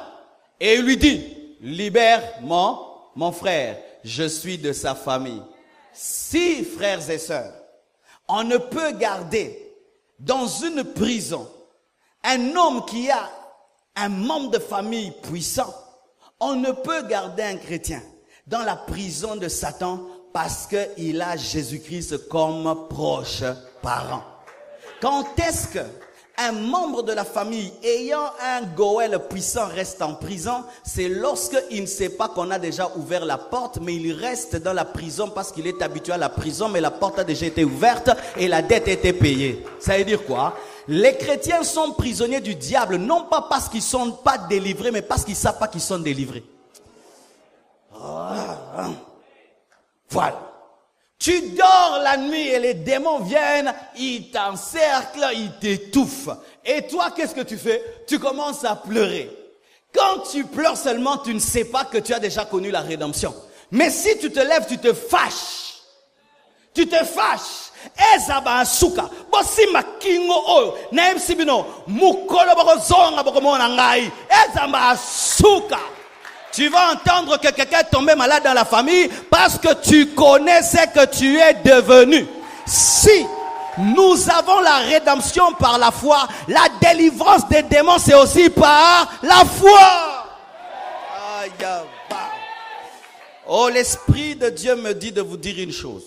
Et il lui dit, libère mon frère. Je suis de sa famille. Si, frères et sœurs, on ne peut garder dans une prison un homme qui a un membre de famille puissant, on ne peut garder un chrétien dans la prison de Satan parce qu'il a Jésus-Christ comme proche parent. Quand est-ce qu'un membre de la famille ayant un goël puissant reste en prison? C'est lorsqu'il ne sait pas qu'on a déjà ouvert la porte, mais il reste dans la prison parce qu'il est habitué à la prison, mais la porte a déjà été ouverte et la dette a été payée. Ça veut dire quoi? Les chrétiens sont prisonniers du diable, non pas parce qu'ils ne sont pas délivrés, mais parce qu'ils ne savent pas qu'ils sont délivrés. Voilà. Tu dors la nuit et les démons viennent, ils t'encerclent, ils t'étouffent. Et toi, qu'est-ce que tu fais? Tu commences à pleurer. Quand tu pleures seulement, tu ne sais pas que tu as déjà connu la rédemption. Mais si tu te lèves, tu te fâches. Tu te fâches. Ezaba suka. Bosi makingo oyo. Na msibino. Mukolo bako zonga bako mona ngai. Ezaba suka. Tu vas entendre que quelqu'un est tombé malade dans la famille parce que tu connais ce que tu es devenu. Si nous avons la rédemption par la foi, la délivrance des démons c'est aussi par la foi. Oh, l'Esprit de Dieu me dit de vous dire une chose.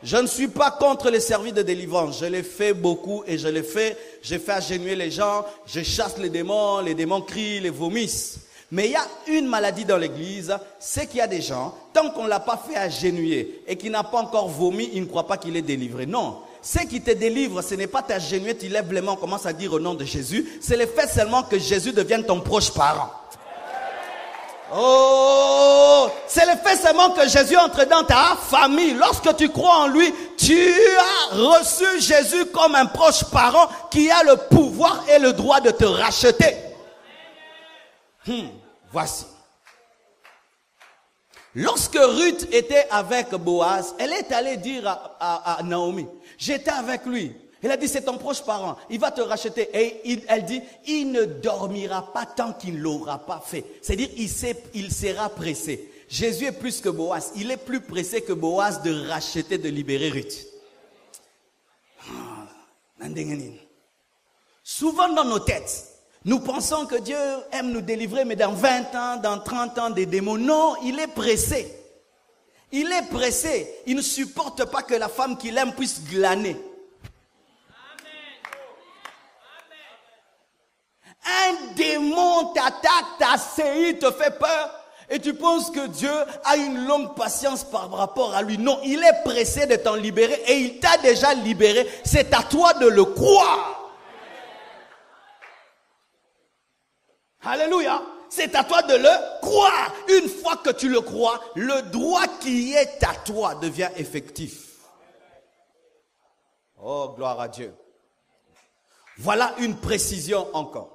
Je ne suis pas contre les services de délivrance. Je l'ai fait beaucoup et j'ai fait agenouiller les gens, je chasse les démons crient, les vomissent. Mais il y a une maladie dans l'église, c'est qu'il y a des gens, tant qu'on ne l'a pas fait agenouiller et qu'il n'a pas encore vomi, il ne croit pas qu'il est délivré. Non, ce qui te délivre, ce n'est pas t'agenouiller, tu lèves les mains, on commence à dire au nom de Jésus. C'est le fait seulement que Jésus devienne ton proche parent. Oh, c'est le fait seulement que Jésus entre dans ta famille. Lorsque tu crois en lui, tu as reçu Jésus comme un proche parent qui a le pouvoir et le droit de te racheter. Voici. Lorsque Ruth était avec Boaz, elle est allée dire à Naomi, j'étais avec lui. Elle a dit, c'est ton proche parent, il va te racheter. Et elle dit, il ne dormira pas tant qu'il ne l'aura pas fait. C'est-à-dire, il sera pressé. Jésus est plus que Boaz. Il est plus pressé que Boaz de racheter, de libérer Ruth. Souvent dans nos têtes, nous pensons que Dieu aime nous délivrer, mais dans 20 ans, dans 30 ans, des démons. Non, il est pressé. Il est pressé. Il ne supporte pas que la femme qu'il aime puisse glaner. Un démon t'attaque, t'assaillit, te fait peur. Et tu penses que Dieu a une longue patience par rapport à lui. Non, il est pressé de t'en libérer et il t'a déjà libéré. C'est à toi de le croire. Alléluia. C'est à toi de le croire. Une fois que tu le crois, le droit qui est à toi devient effectif. Oh, gloire à Dieu. Voilà une précision encore.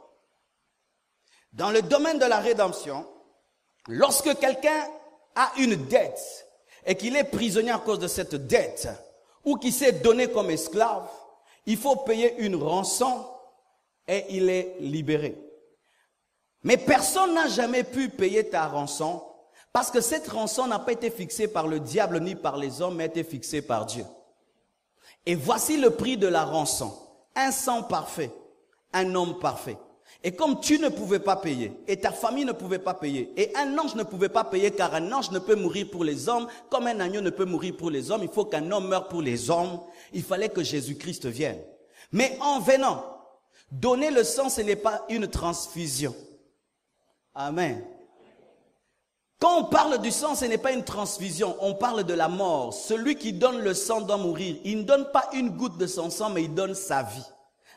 Dans le domaine de la rédemption, lorsque quelqu'un a une dette et qu'il est prisonnier à cause de cette dette ou qu'il s'est donné comme esclave, il faut payer une rançon et il est libéré. Mais personne n'a jamais pu payer ta rançon parce que cette rançon n'a pas été fixée par le diable ni par les hommes, mais a été fixée par Dieu. Et voici le prix de la rançon. Un sang parfait, un homme parfait. Et comme tu ne pouvais pas payer, et ta famille ne pouvait pas payer, et un ange ne pouvait pas payer, car un ange ne peut mourir pour les hommes, comme un agneau ne peut mourir pour les hommes, il faut qu'un homme meure pour les hommes, il fallait que Jésus-Christ vienne. Mais en venant, donner le sang, ce n'est pas une transfusion. Amen. Quand on parle du sang, ce n'est pas une transfusion, on parle de la mort. Celui qui donne le sang doit mourir. Il ne donne pas une goutte de son sang, mais il donne sa vie.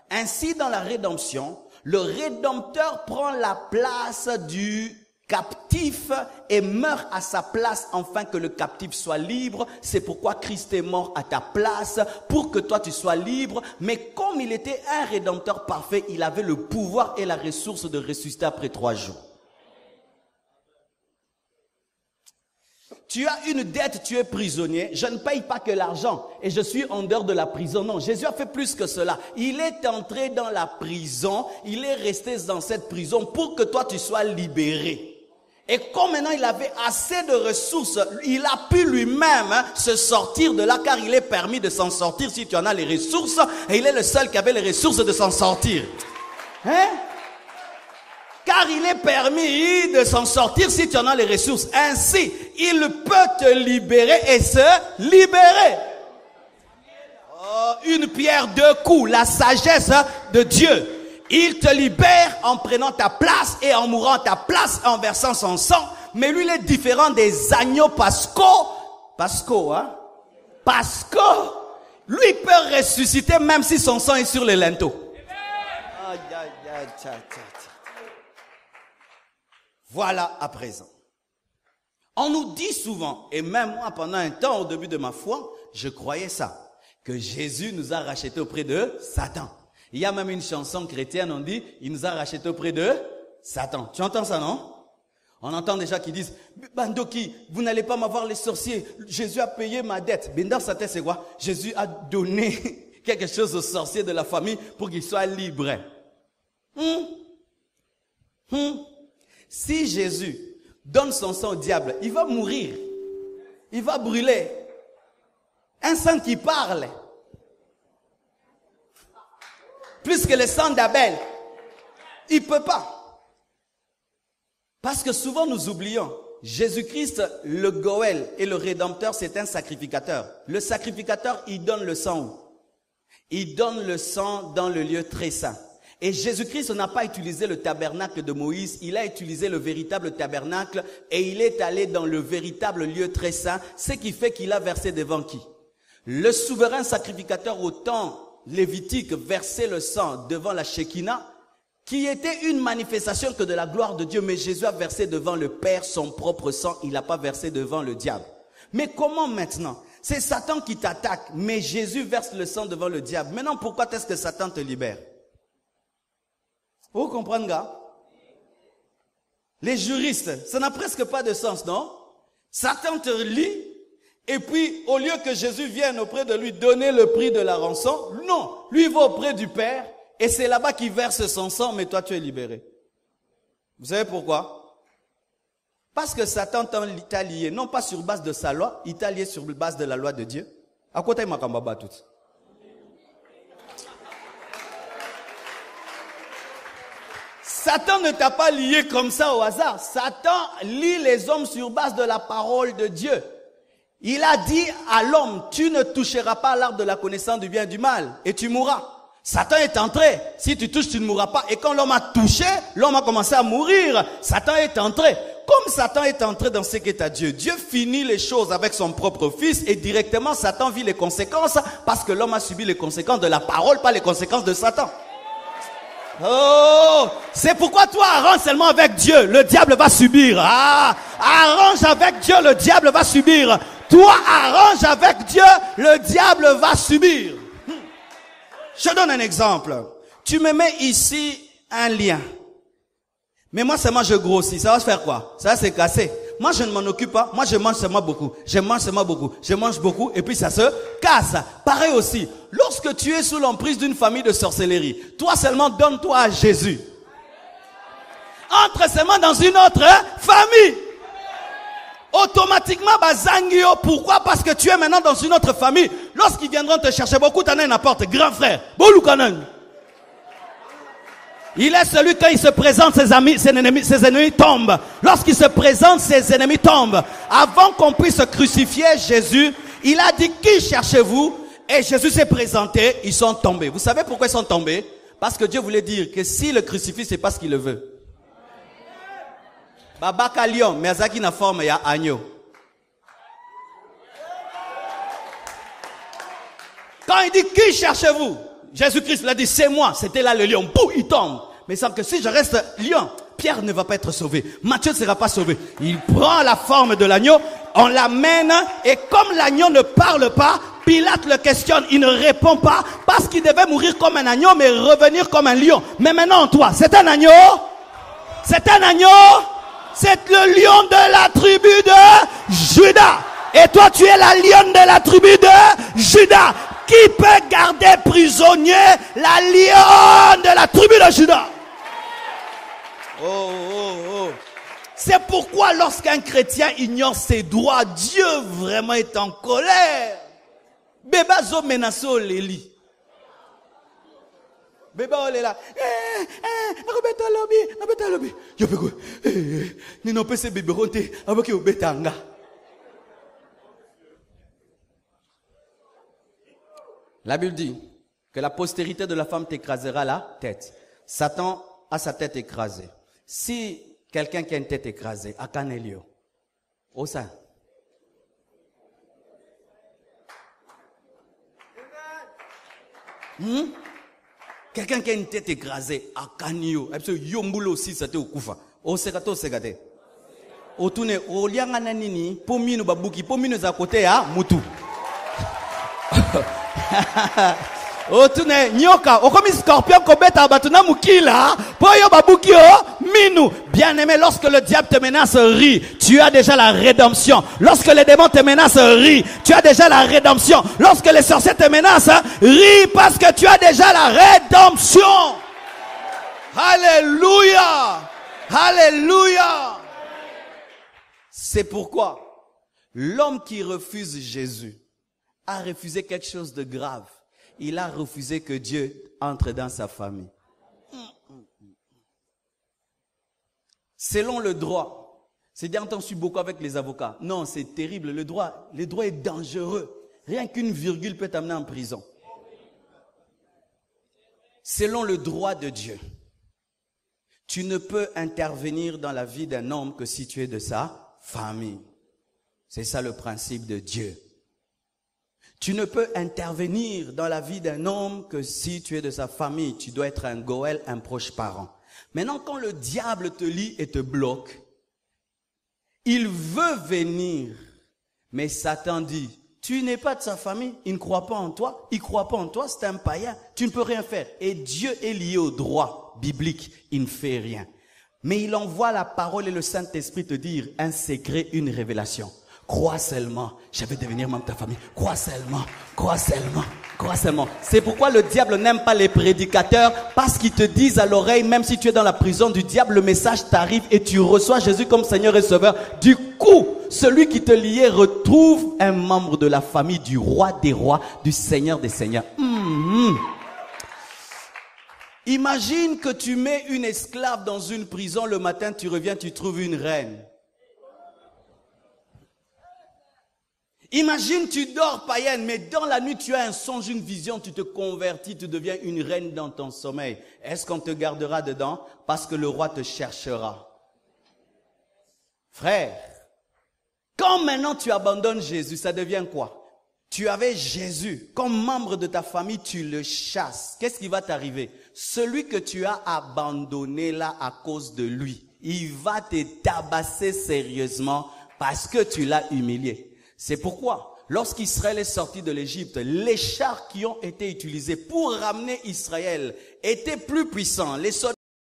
Ainsi, dans la rédemption, le Rédempteur prend la place du captif et meurt à sa place afin que le captif soit libre. C'est pourquoi Christ est mort à ta place pour que toi tu sois libre. Mais comme il était un Rédempteur parfait, il avait le pouvoir et la ressource de ressusciter après 3 jours. tu as une dette, tu es prisonnier, je ne paye pas que l'argent et je suis en dehors de la prison. Non, Jésus a fait plus que cela. Il est entré dans la prison, il est resté dans cette prison pour que toi tu sois libéré. Et comme maintenant il avait assez de ressources, il a pu lui-même se sortir de là car il est permis de s'en sortir si tu en as les ressources et il est le seul qui avait les ressources de s'en sortir. Hein? Car il est permis de s'en sortir si tu en as les ressources. Ainsi, il peut te libérer et se libérer. Oh, une pierre deux coups, la sagesse de Dieu. Il te libère en prenant ta place et en mourant ta place, en versant son sang. Mais lui, il est différent des agneaux pascaux. Pascaux, hein? Pascaux. Lui, il peut ressusciter même si son sang est sur les linteaux. Aïe, aïe, aïe, tcha, tcha, tcha. Voilà à présent. On nous dit souvent, et même moi pendant un temps au début de ma foi, je croyais ça, que Jésus nous a rachetés auprès de Satan. Il y a même une chanson chrétienne, on dit, il nous a rachetés auprès de Satan. Tu entends ça, non? On entend des gens qui disent, Bandoki, vous n'allez pas m'avoir les sorciers, Jésus a payé ma dette. Mais dans sa tête, c'est quoi? Jésus a donné quelque chose aux sorciers de la famille pour qu'ils soient libres. Si Jésus donne son sang au diable, il va mourir. Il va brûler. Un sang qui parle. Plus que le sang d'Abel. Il ne peut pas. Parce que souvent nous oublions, Jésus-Christ, le Goël et le Rédempteur, c'est un sacrificateur. Le sacrificateur, il donne le sang où? Il donne le sang dans le lieu très saint. Et Jésus-Christ n'a pas utilisé le tabernacle de Moïse, il a utilisé le véritable tabernacle et il est allé dans le véritable lieu très saint, ce qui fait qu'il a versé devant qui? Le souverain sacrificateur au temps lévitique versait le sang devant la Shekinah, qui était une manifestation que de la gloire de Dieu, mais Jésus a versé devant le Père son propre sang, il n'a pas versé devant le diable. Mais comment maintenant? C'est Satan qui t'attaque, mais Jésus verse le sang devant le diable. Maintenant, pourquoi est-ce que Satan te libère? Vous comprenez, gars? Les juristes, ça n'a presque pas de sens, non? Satan te lie, et puis au lieu que Jésus vienne auprès de lui donner le prix de la rançon, non, lui va auprès du Père, et c'est là-bas qu'il verse son sang, mais toi tu es libéré. Vous savez pourquoi? Parce que Satan t'a lié, non pas sur base de sa loi, il t'a lié sur base de la loi de Dieu. À côté, il m'a tout. Satan ne t'a pas lié comme ça au hasard. Satan lie les hommes sur base de la parole de Dieu. Il a dit à l'homme, tu ne toucheras pas à l'arbre de la connaissance du bien et du mal et tu mourras. Satan est entré. Si tu touches, tu ne mourras pas. Et quand l'homme a touché, l'homme a commencé à mourir. Satan est entré. Comme Satan est entré dans ce qu'est à Dieu, Dieu finit les choses avec son propre fils et directement Satan vit les conséquences parce que l'homme a subi les conséquences de la parole, pas les conséquences de Satan. Oh, c'est pourquoi toi arrange seulement avec Dieu, le diable va subir. Ah, arrange avec Dieu, le diable va subir. Toi arrange avec Dieu, le diable va subir. Je donne un exemple. Tu me mets ici un lien. Mais moi seulement je grossis, ça va se faire quoi? Ça va se casser. Moi je ne m'en occupe pas, moi je mange seulement beaucoup. Je mange beaucoup et puis ça se casse. Pareil aussi, lorsque tu es sous l'emprise d'une famille de sorcellerie, toi seulement donne-toi à Jésus. Entre seulement dans une autre famille. Automatiquement, bazangio. Pourquoi? Parce que tu es maintenant dans une autre famille. Lorsqu'ils viendront te chercher, beaucoup t'en as une apporte. Grand frère, Boulukanen. Il est celui quand il se présente, ses ennemis tombent. Lorsqu'il se présente, ses ennemis tombent. Avant qu'on puisse crucifier Jésus, il a dit qui cherchez-vous? Et Jésus s'est présenté, ils sont tombés. Vous savez pourquoi ils sont tombés? Parce que Dieu voulait dire que si le crucifix, c'est parce qu'il le veut. Babaka lion, mais azaki na forme ya agneau. Quand il dit qui cherchez-vous? Jésus-Christ l'a dit c'est moi. C'était là le lion. Boum, il tombe. Mais il semble que si je reste lion, Pierre ne va pas être sauvé. Matthieu ne sera pas sauvé. Il prend la forme de l'agneau, on l'amène et comme l'agneau ne parle pas, Pilate le questionne, il ne répond pas parce qu'il devait mourir comme un agneau mais revenir comme un lion. Mais maintenant toi, c'est un agneau? C'est un agneau? C'est le lion de la tribu de Juda. Et toi, tu es la lionne de la tribu de Juda. Qui peut garder prisonnier la lionne de la tribu de Juda? Oh. C'est pourquoi lorsqu'un chrétien ignore ses droits, Dieu vraiment est en colère. Beba zo menace Léli. Beba olela. Nakobeta lobi. Yopeko. Ni no pese bebe ronte aboki obetanga. La Bible dit que la postérité de la femme t'écrasera la tête. Satan a sa tête écrasée. Si quelqu'un qui a une tête écrasée, à Canelio, au sein. Quelqu'un qui a une tête écrasée, à Canio, Yombulo aussi, c'était au Koufa. Au Segato Segate. Au Tourne, au Liangananini, Pomino Babuki, Pomino Zakote à Moutou. Oh tune nyoka okomi scorpion kobeta batuna mukila poyo babukio minu. Bien-aimé, lorsque le diable te menace, ris, tu as déjà la rédemption. Lorsque les démons te menacent, ris, tu as déjà la rédemption. Lorsque les sorciers te menacent, ris parce que tu as déjà la rédemption. Alléluia. Alléluia. C'est pourquoi l'homme qui refuse Jésus a refusé quelque chose de grave. Il a refusé que Dieu entre dans sa famille. Selon le droit, c'est dire on suit beaucoup avec les avocats. Non, c'est terrible. Le droit est dangereux. Rien qu'une virgule peut t'amener en prison. Selon le droit de Dieu, tu ne peux intervenir dans la vie d'un homme que si tu es de sa famille. C'est ça le principe de Dieu. Tu ne peux intervenir dans la vie d'un homme que si tu es de sa famille. Tu dois être un goël, un proche parent. Maintenant, quand le diable te lie et te bloque, il veut venir. Mais Satan dit, tu n'es pas de sa famille, il ne croit pas en toi, il ne croit pas en toi, c'est un païen, tu ne peux rien faire. Et Dieu est lié au droit biblique, il ne fait rien. Mais il envoie la parole et le Saint-Esprit te dire un secret, une révélation. Crois seulement, je vais devenir membre de ta famille. Crois seulement, crois seulement, crois seulement. C'est pourquoi le diable n'aime pas les prédicateurs, parce qu'ils te disent à l'oreille, même si tu es dans la prison du diable, le message t'arrive et tu reçois Jésus comme Seigneur et Sauveur. Du coup, celui qui te liait retrouve un membre de la famille du roi des rois, du Seigneur des seigneurs. Imagine que tu mets une esclave dans une prison, le matin tu reviens, tu trouves une reine. Imagine, tu dors païenne, mais dans la nuit, tu as un songe, une vision, tu te convertis, tu deviens une reine dans ton sommeil. Est-ce qu'on te gardera dedans? Parce que le roi te cherchera. Frère, quand maintenant tu abandonnes Jésus, ça devient quoi? Tu avais Jésus. Comme membre de ta famille, tu le chasses. Qu'est-ce qui va t'arriver? Celui que tu as abandonné là à cause de lui, il va te tabasser sérieusement parce que tu l'as humilié. C'est pourquoi, lorsqu'Israël est sorti de l'Égypte, les chars qui ont été utilisés pour ramener Israël étaient plus puissants. Les soldats